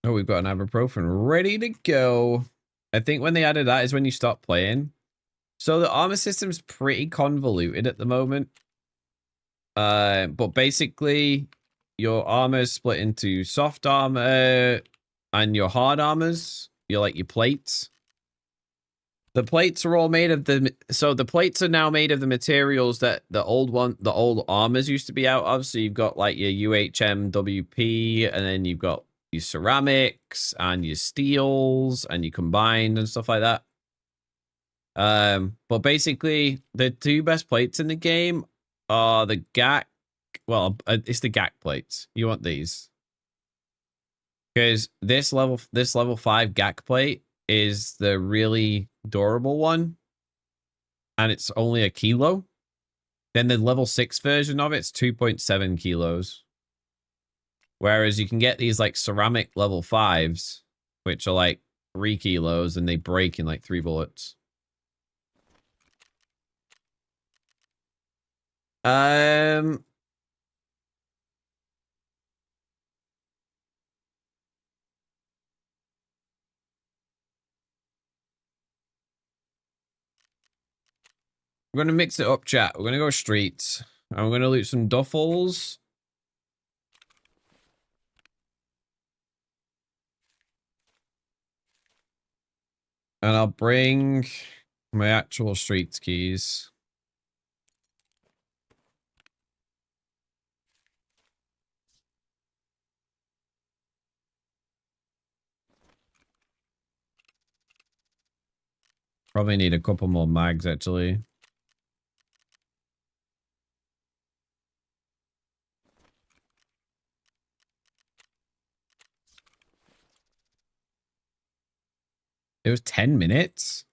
Oh, we've got an ibuprofen ready to go. I think when they added that is when you stop playing. So the armor system's pretty convoluted at the moment. But basically, your armor is split into soft armor and your hard armors. Your plates. The plates are all made of the plates are now made of the materials that the old armors used to be out of. So you've got like your UHM WP, and then you've got your ceramics and your steels and your combined and stuff like that. But basically the 2 best plates in the game are the GAC. Well, it's the GAC plates. You want these. Because this level 5 GAC plate is the really durable one. and it's only a kilo. Then the level 6 version of it's 2.7 kilos. Whereas you can get these like ceramic level 5s, which are like 3 kilos, and they break in like 3 bullets. I'm going to mix it up, chat. We're going to go streets. I'm going to loot some duffels. And I'll bring my actual streets keys. Probably need a couple more mags, actually. It was 10 minutes?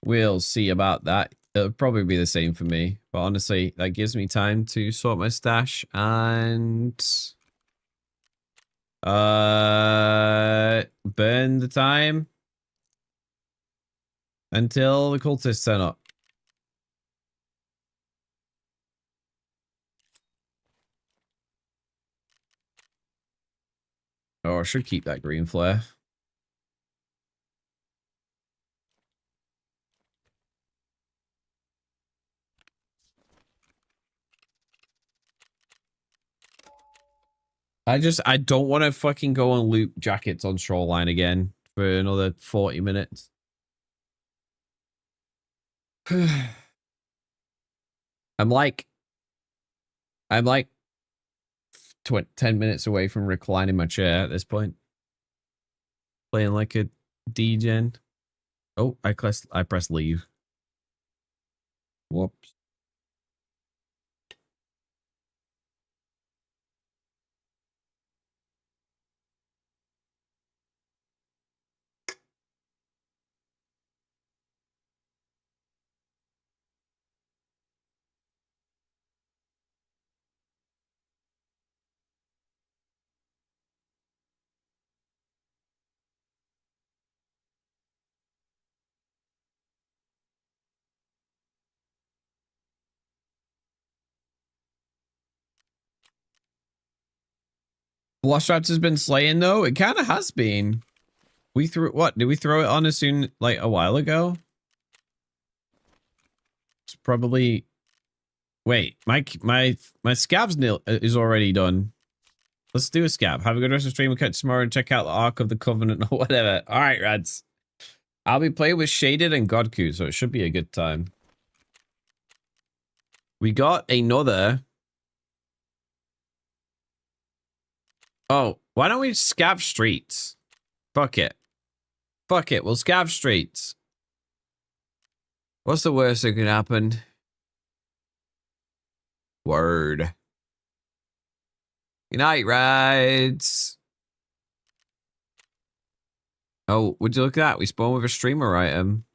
We'll see about that. It'll probably be the same for me. But honestly, that gives me time to sort my stash and... burn the time until the cultists turn up. Oh, I should keep that green flare. I don't want to fucking go and loot jackets on Shoreline again for another 40 minutes. I'm like 10 minutes away from reclining my chair at this point. Playing like a degen. Oh, I pressed leave. Whoops. Velociraptor's been slaying though. It kind of has been. We threw what? Did we throw it on as soon like a while ago? It's probably. Wait, my scab's nil is already done. Let's do a scab. Have a good rest of the stream. We'll catch tomorrow and check out the Ark of the Covenant or whatever. All right, Rads. I'll be playing with Shaded and Godku, so it should be a good time. We got another. Oh, why don't we scab streets? Fuck it. Fuck it. We'll scab streets. What's the worst that could happen? Word. Good night, Rides. Oh, would you look at that? We spawned with a streamer item.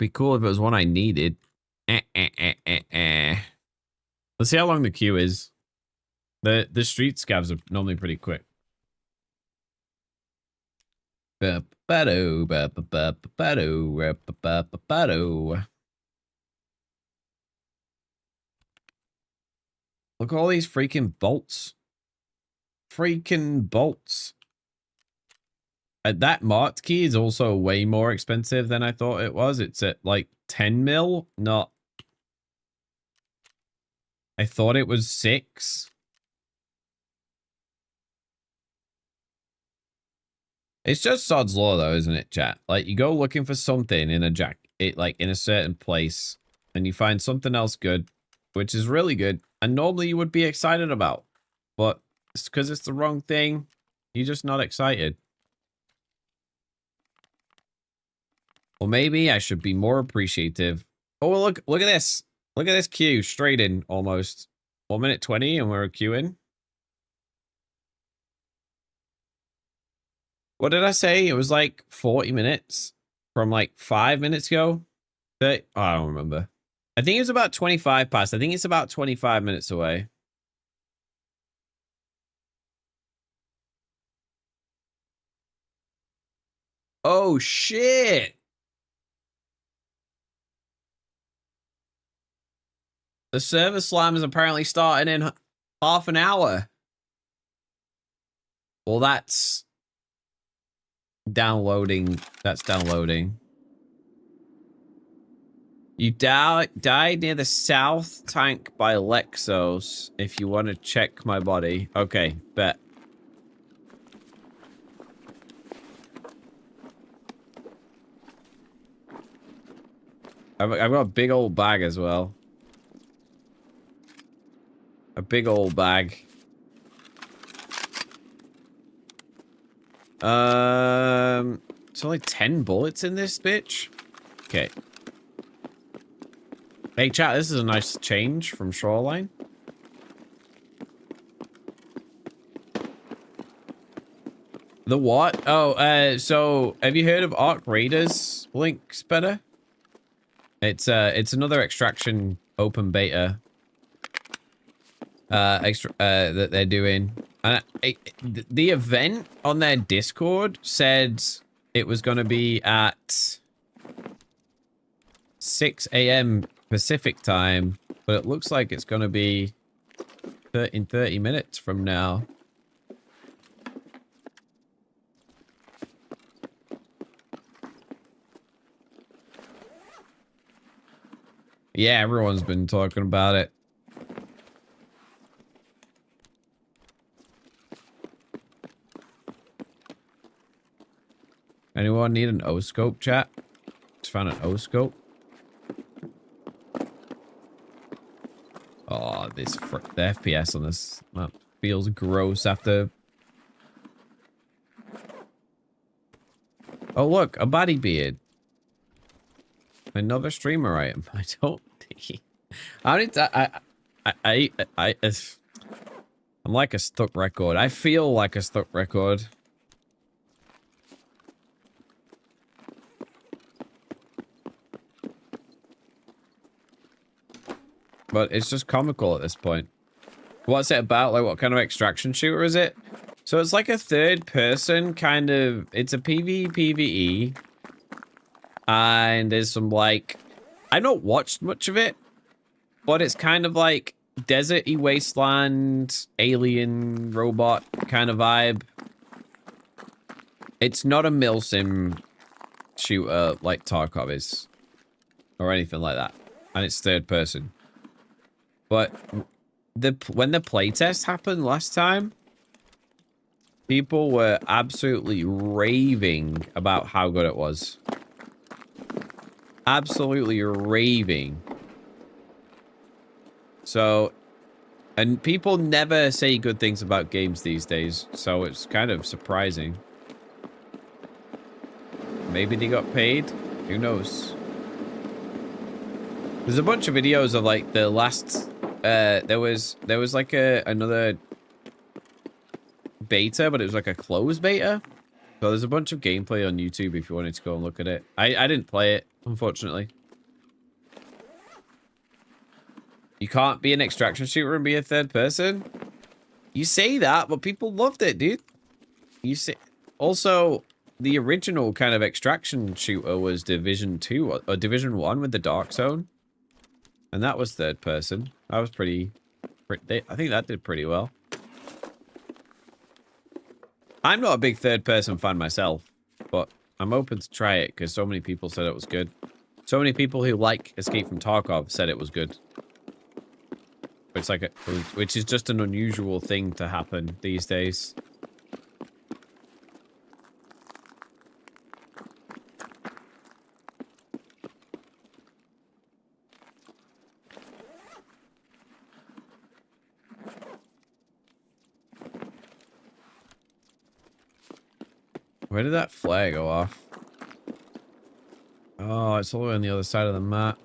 Be cool if it was one I needed. Let's see how long the queue is. The street scabs are normally pretty quick. Look at all these freaking bolts. Freaking bolts. That marked key is also way more expensive than I thought it was. It's at like 10 mil, not... I thought it was 6. It's just Sod's Law though, isn't it, chat? Like, you go looking for something in a like in a certain place, and you find something else good, which is really good, and normally you would be excited about. But it's because it's the wrong thing, you're just not excited. Or maybe I should be more appreciative. Oh, look at this. Look at this queue, straight in almost. 1 minute 20 and we're queuing. What did I say? It was like 40 minutes from like 5 minutes ago. 30, oh, I don't remember. I think it was about 25 past. I think it's about 25 minutes away. Oh, shit. The server slam is apparently starting in half an hour. Well, that's downloading. That's downloading. You died near the south tank by Lexos. If you want to check my body. Okay, bet. I've got a big old bag as well. A big old bag. It's only 10 bullets in this bitch. Okay. Hey, chat, this is a nice change from Shoreline. The what? Oh, so have you heard of Arc Raiders? Links better? It's another extraction open beta. That they're doing. The event on their Discord said it was going to be at 6 a.m. Pacific time, but it looks like it's going to be in 30 minutes from now. Yeah, everyone's been talking about it. Anyone need an O-scope, chat? Just found an O-scope. Oh, the FPS on this map feels gross after... Oh, look, a body beard. Another streamer item. I don't think... I need to... I'm like a stuck record. I feel like a stuck record. But it's just comical at this point. What's it about? Like, what kind of extraction shooter is it? So it's like a third person kind of... It's a PvE. And there's some, like... I've not watched much of it. But it's kind of like desert-y wasteland, alien, robot kind of vibe. It's not a milsim shooter like Tarkov is. Or anything like that. And it's third person. But when the playtest happened last time, people were absolutely raving about how good it was. Absolutely raving. So, and people never say good things about games these days, so it's kind of surprising. Maybe they got paid? Who knows? There's a bunch of videos of like the last there was like another beta, but it was like a closed beta. So there's a bunch of gameplay on YouTube if you wanted to go and look at it. I didn't play it, unfortunately. You can't be an extraction shooter and be a third person? You say that, but people loved it, dude. You say also the original kind of extraction shooter was Division 2 or Division 1 with the Dark Zone. And that was third person. That was pretty I think that did pretty well. I'm not a big third person fan myself, but I'm open to try it because so many people said it was good. So many people who like Escape from Tarkov said it was good. It's like which is just an unusual thing to happen these days. Where did that flare go off? Oh, it's all the way on the other side of the map.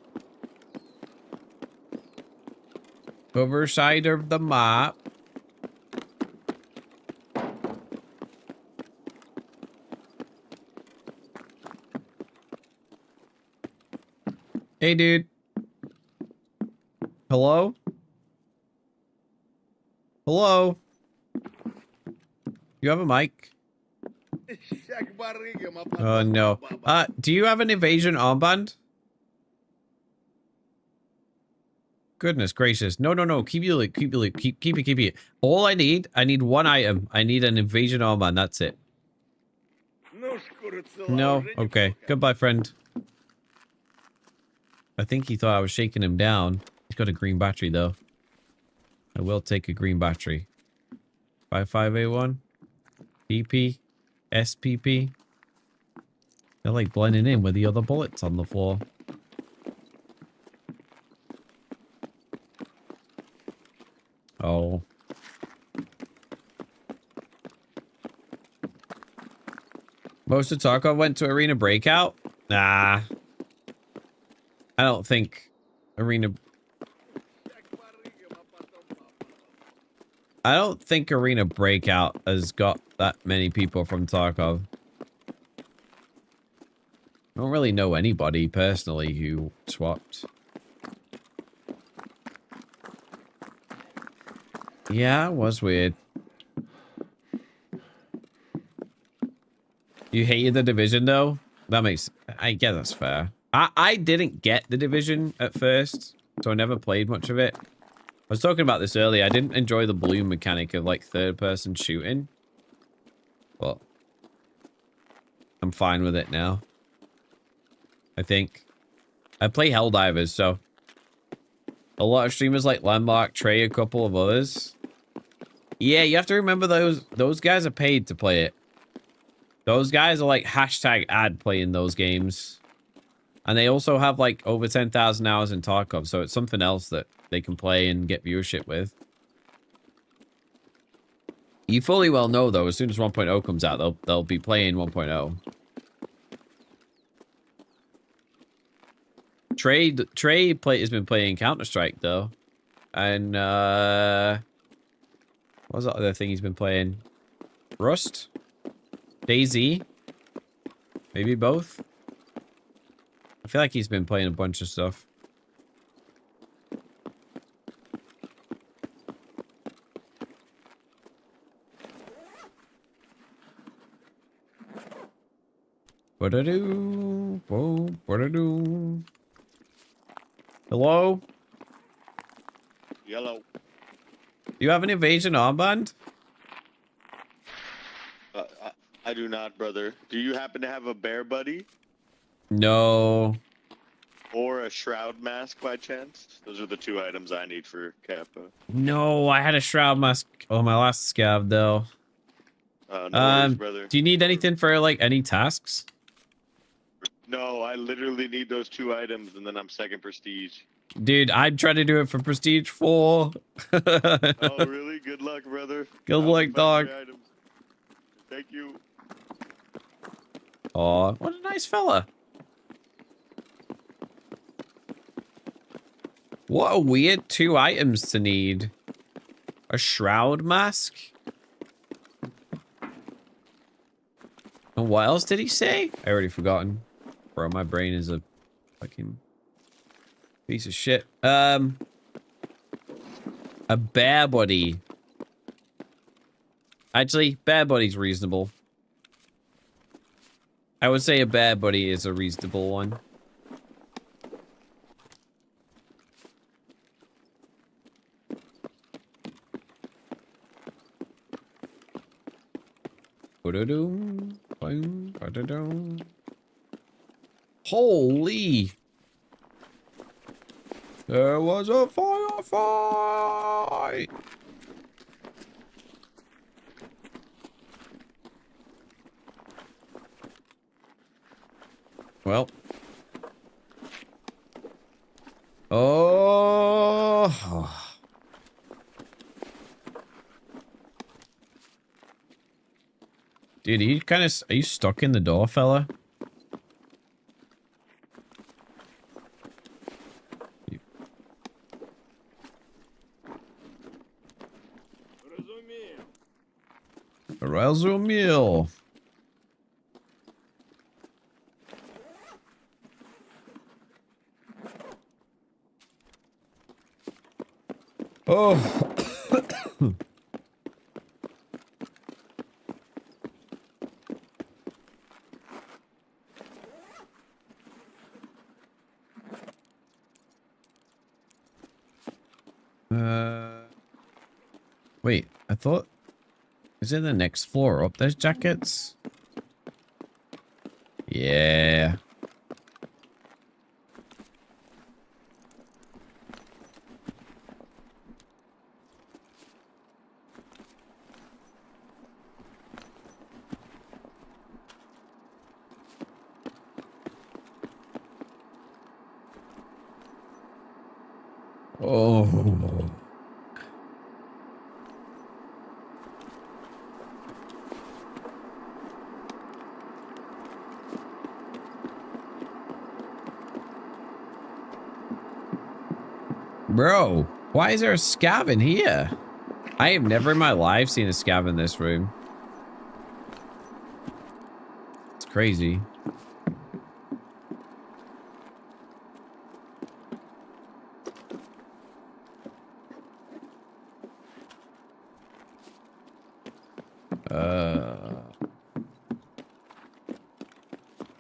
Other side of the map. Hey, dude. Hello? Hello? You have a mic? Oh, no. Do you have an evasion armband? Goodness gracious. No, no, no. Keep your loot. Keep your loot. Keep it. All I need one item. I need an evasion armband. That's it. No? Okay. Goodbye, friend. I think he thought I was shaking him down. He's got a green battery, though. I will take a green battery. 55A1. PP. SPP. They're like blending in with the other bullets on the floor. Oh. Most of Tarkov went to Arena Breakout? Nah. I don't think Arena... I don't think Arena Breakout has got that many people from Tarkov. I don't really know anybody personally who swapped. Yeah, it was weird. You hated the Division, though? That makes... I guess that's fair. I didn't get the Division at first, so I never played much of it. I was talking about this earlier. I didn't enjoy the balloon mechanic of, like, third-person shooting. But I'm fine with it now. I think. I play Helldivers, so... A lot of streamers like Landmark, Trey, a couple of others. Yeah, you have to remember those guys are paid to play it. Those guys are like hashtag ad playing those games. And they also have like over 10,000 hours in Tarkov, so it's something else that they can play and get viewership with. You fully well know, though, as soon as 1.0 comes out, they'll be playing 1.0. Trey has been playing Counter-Strike, though. And, what was that other thing he's been playing? Rust? DayZ? Maybe both? I feel like he's been playing a bunch of stuff. What-a-do? What-a-do? Hello? Yellow. You have an evasion armband? I do not, brother. Do you happen to have a bear buddy? No. Or a shroud mask by chance? Those are the two items I need for Kappa. No, I had a shroud mask on my last scav, though. No worries, brother. Do you need anything for, like, any tasks? No, I literally need those two items, and then I'm second prestige. Dude, I'm trying to do it for Prestige 4. Oh, really? Good luck, brother. Good luck, dog. Thank you. Aw, what a nice fella. What a weird two items to need. A shroud mask? And what else did he say? I already forgotten. Bro, my brain is a fucking piece of shit. A bear body. Actually, bear body's reasonable. I would say a bear buddy is a reasonable one. Holy! There was a firefight! Well. Oh. Dude, are you stuck in the door, fella? Разумел. Oh. Wait, I thought... Is it the next floor up? There's jackets? Yeah. Oh. Bro, why is there a scav in here? I have never in my life seen a scav in this room. It's crazy.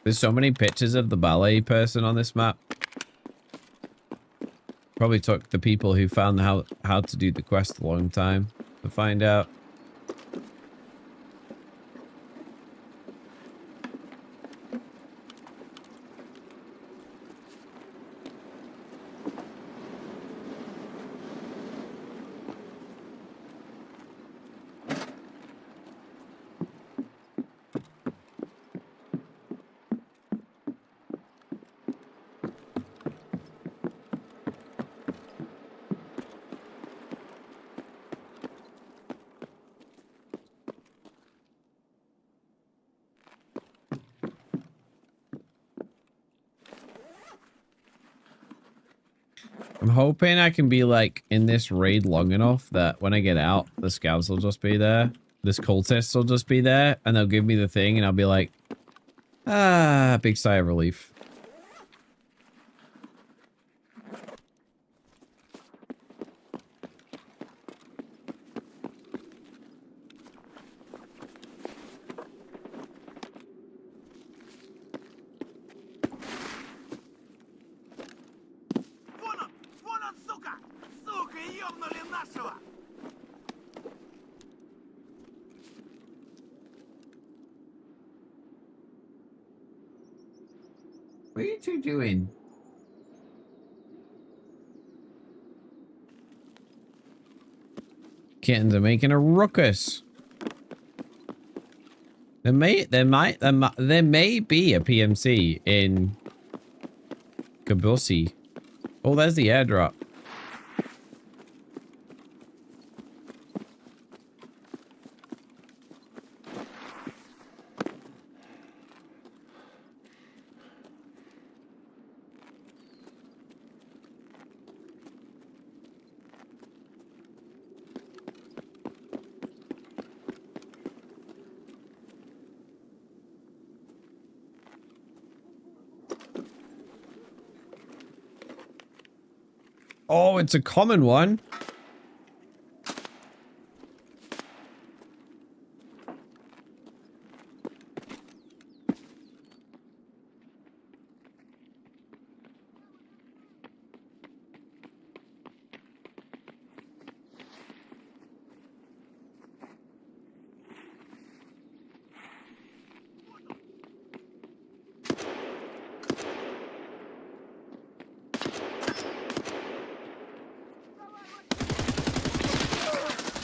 There's so many pictures of the ballet person on this map. Probably took the people who found how to do the quest a long time to find out. I'm hoping I can be like in this raid long enough that when I get out, the scouts will just be there. This cultist will just be there and they'll give me the thing and I'll be like, ah, big sigh of relief. Вон он, сука! Сука, ёбнули нашего! What are you two doing? Kittens are making a ruckus. There may be a PMC in Kabusi. Oh, there's the airdrop. Oh, it's a common one.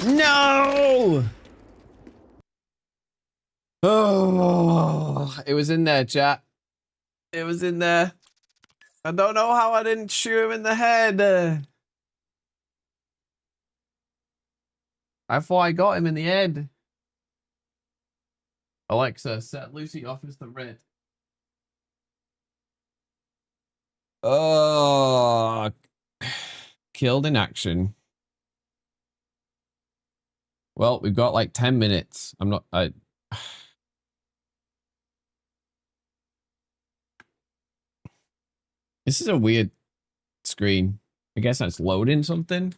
No! Oh, it was in there, chat. It was in there. I don't know how I didn't shoot him in the head. I thought I got him in the head. Alexa, set Lucy off as the red. Oh, killed in action. Well, we've got like 10 minutes. This is a weird screen. I guess that's loading something.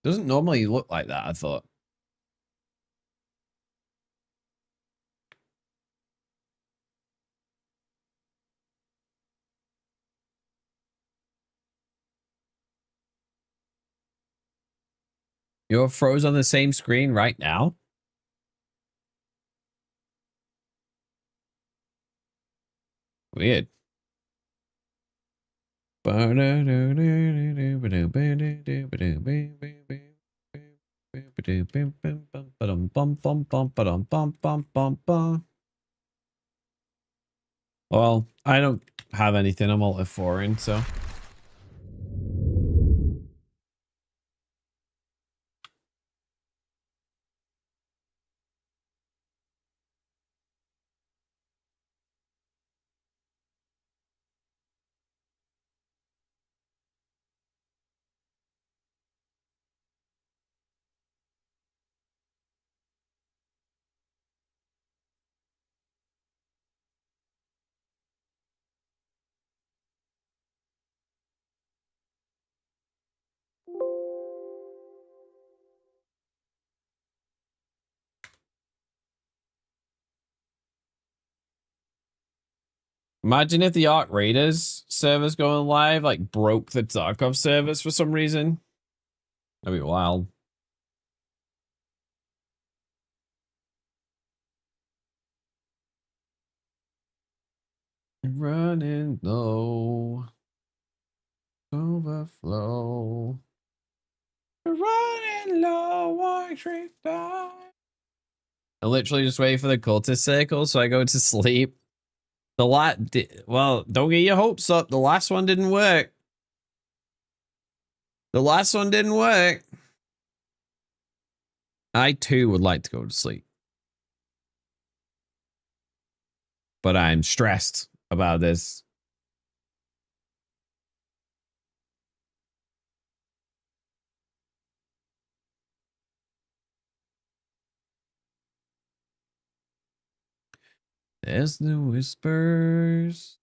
Doesn't normally look like that, I thought. You're froze on the same screen right now? Weird. Well, I don't have anything. I'm alt F4 so. Imagine if the Arc Raiders servers going live like broke the Tarkov servers for some reason. That'd be wild. Running low. Overflow. Running low. One tree down. I literally just wait for the cultist circle so I go to sleep. Well, don't get your hopes up. The last one didn't work. The last one didn't work. I too would like to go to sleep. But I'm stressed about this. There's the whispers.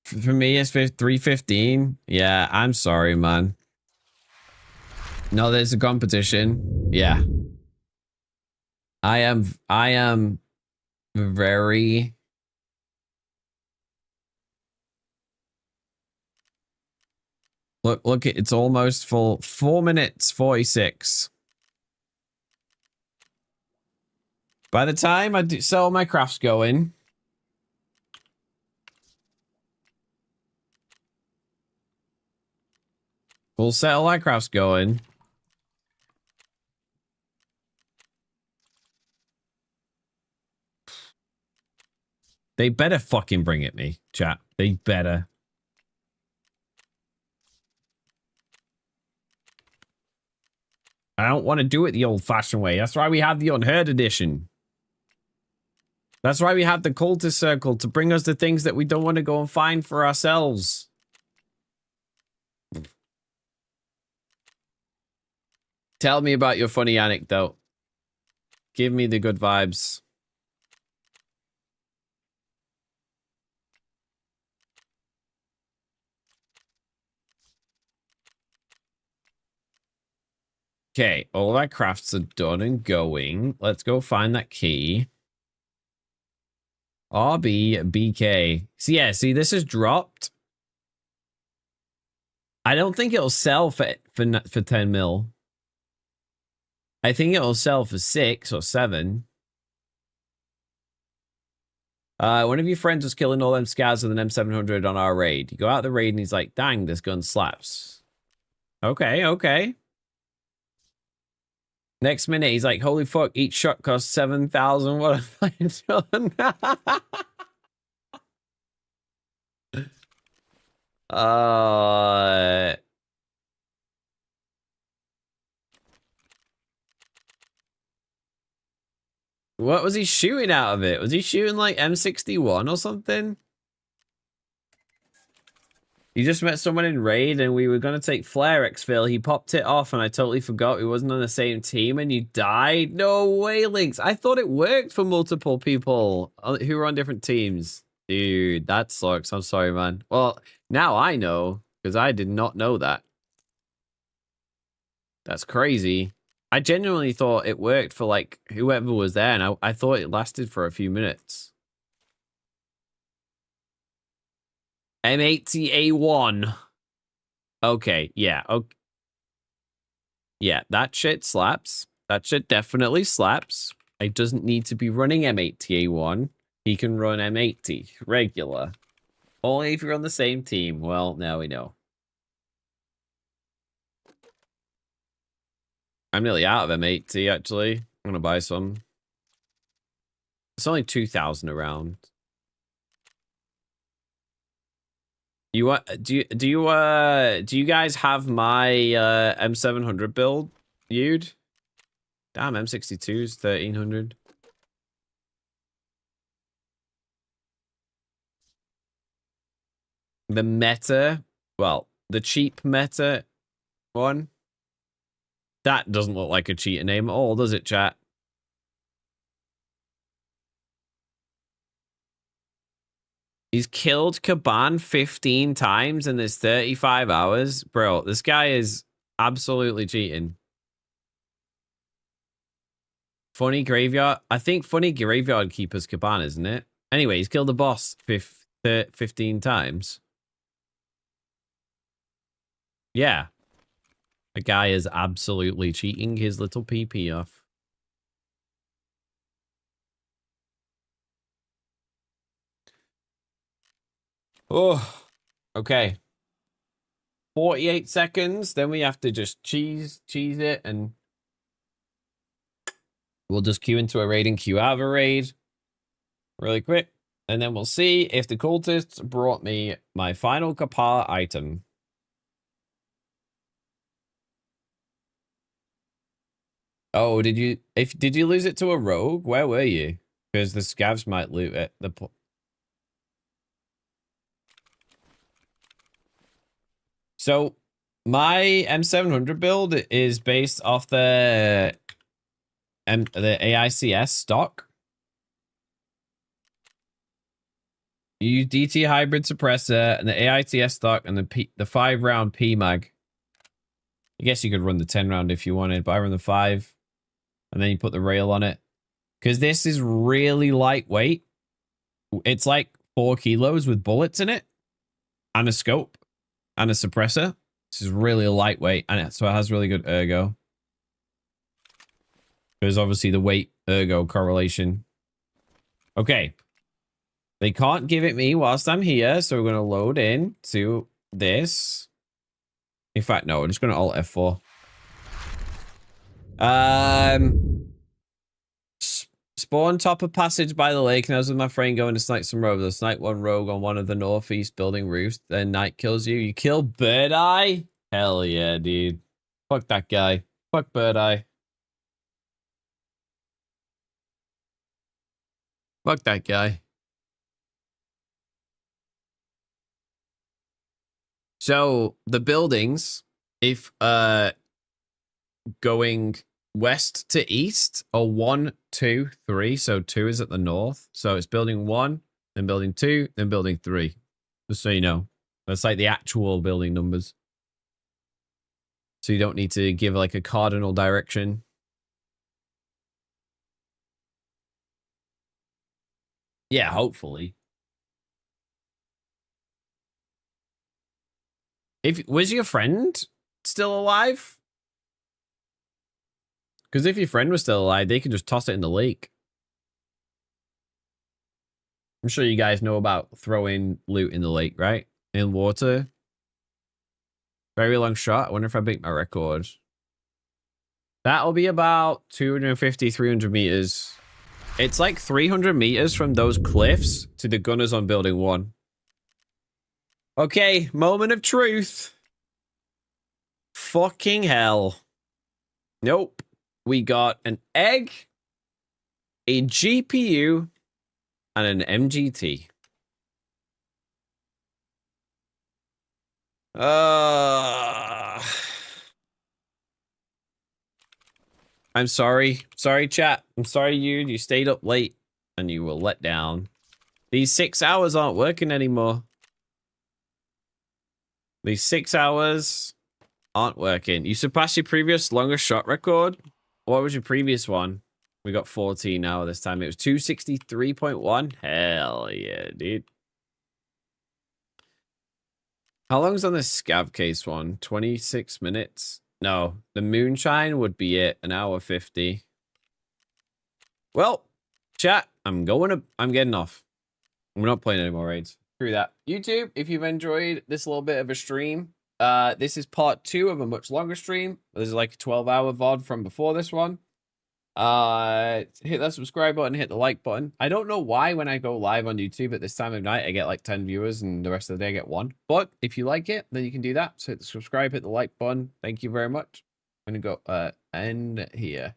For me, it's 3:15. Yeah, I'm sorry, man. No, there's a competition. Yeah. I am very... Look, it's almost full. 4 minutes, 46. By the time I sell my crafts going... We'll settle our crafts going. They better fucking bring it me, chat. They better. I don't want to do it the old-fashioned way. That's why we have the Unheard Edition. That's why we have the cultist circle, to bring us the things that we don't want to go and find for ourselves. Tell me about your funny anecdote. Give me the good vibes. Okay, all of our crafts are done and going. Let's go find that key. RBBK. So yeah, see, this is dropped. I don't think it'll sell for 10 mil. I think it'll sell for 6 or 7. One of your friends was killing all them scouts with an M700 on our raid. You go out the raid and he's like, dang, this gun slaps. Okay, okay. Next minute, he's like, holy fuck, each shot costs 7,000. What have I done? What was he shooting out of it? Was he shooting like M61 or something? You just met someone in raid and we were going to take flare exfil. He popped it off and I totally forgot he wasn't on the same team and you died? No way, Lynx. I thought it worked for multiple people who were on different teams. Dude, that sucks. I'm sorry, man. Well, now I know because I did not know that. That's crazy. I genuinely thought it worked for like whoever was there, and I thought it lasted for a few minutes. M80A1. Okay, yeah. Okay. Yeah, that shit slaps. That shit definitely slaps. It doesn't need to be running M80A1. He can run M80 regular. Only if you're on the same team. Well, now we know. I'm nearly out of M80 actually. I'm gonna buy some. It's only 2,000 around. You do you guys have my M700 build, Yude? Damn, M62's 1,300. The meta, well, the cheap meta one. That doesn't look like a cheater name at all, does it, chat? He's killed Kaban 15 times in this 35 hours. Bro, this guy is absolutely cheating. Funny Graveyard. I think Funny Graveyard keepers Kaban, isn't it? Anyway, he's killed the boss 15 times. Yeah. The guy is absolutely cheating his little PP off. Oh, okay. 48 seconds. Then we have to just cheese it, and we'll just queue into a raid and queue out of a raid really quick. And then we'll see if the cultists brought me my final Kappa item. Oh, did you lose it to a rogue? Where were you? Because the scavs might loot it. So my M700 build is based off the AICS stock. You use DT hybrid suppressor and the AITS stock and the 5-round PMAG. I guess you could run the 10-round if you wanted, but I run the 5. And then you put the rail on it. Because this is really lightweight. It's like 4 kilos with bullets in it. And a scope. And a suppressor. This is really lightweight. And so it has really good ergo. There's obviously the weight ergo correlation. Okay. They can't give it me whilst I'm here. So we're going to load in to this. In fact, no. We're just going to Alt F4. Spawn top of passage by the lake, and I was with my friend going to snipe some rogues. I sniped one rogue on one of the northeast building roofs. Then night kills you. You kill Bird Eye? Hell yeah, dude. Fuck that guy. Fuck Bird Eye. Fuck that guy. So the buildings, if going west to east are 1, 2, 3. So 2 is at the north. So it's building 1, then building 2, then building 3. Just so you know. That's like the actual building numbers. So you don't need to give like a cardinal direction. Yeah, hopefully. Was your friend still alive? Because if your friend was still alive, they could just toss it in the lake. I'm sure you guys know about throwing loot in the lake, right? In water. Very long shot. I wonder if I beat my record. That'll be about 250, 300 meters. It's like 300 meters from those cliffs to the gunners on building 1. Okay, moment of truth. Fucking hell. Nope. We got an egg, a GPU, and an MGT. I'm sorry. Sorry, chat. I'm sorry, you stayed up late and you were let down. These 6 hours aren't working anymore. These 6 hours aren't working. You surpassed your previous longest shot record. What was your previous one? We got 14 now this time. It was 263.1. Hell yeah, dude. How long's on this scav case one? 26 minutes? No, the moonshine would be it. An hour 50. Well, chat, I'm getting off. I'm not playing any more raids. Screw that. YouTube, if you've enjoyed this little bit of a stream, this is part 2 of a much longer stream. This is like a 12-hour VOD from before this one. Hit that subscribe button, hit the like button. I don't know why when I go live on YouTube at this time of night, I get like 10 viewers and the rest of the day I get 1. But if you like it, then you can do that. So hit the subscribe, hit the like button. Thank you very much. I'm going to go end here.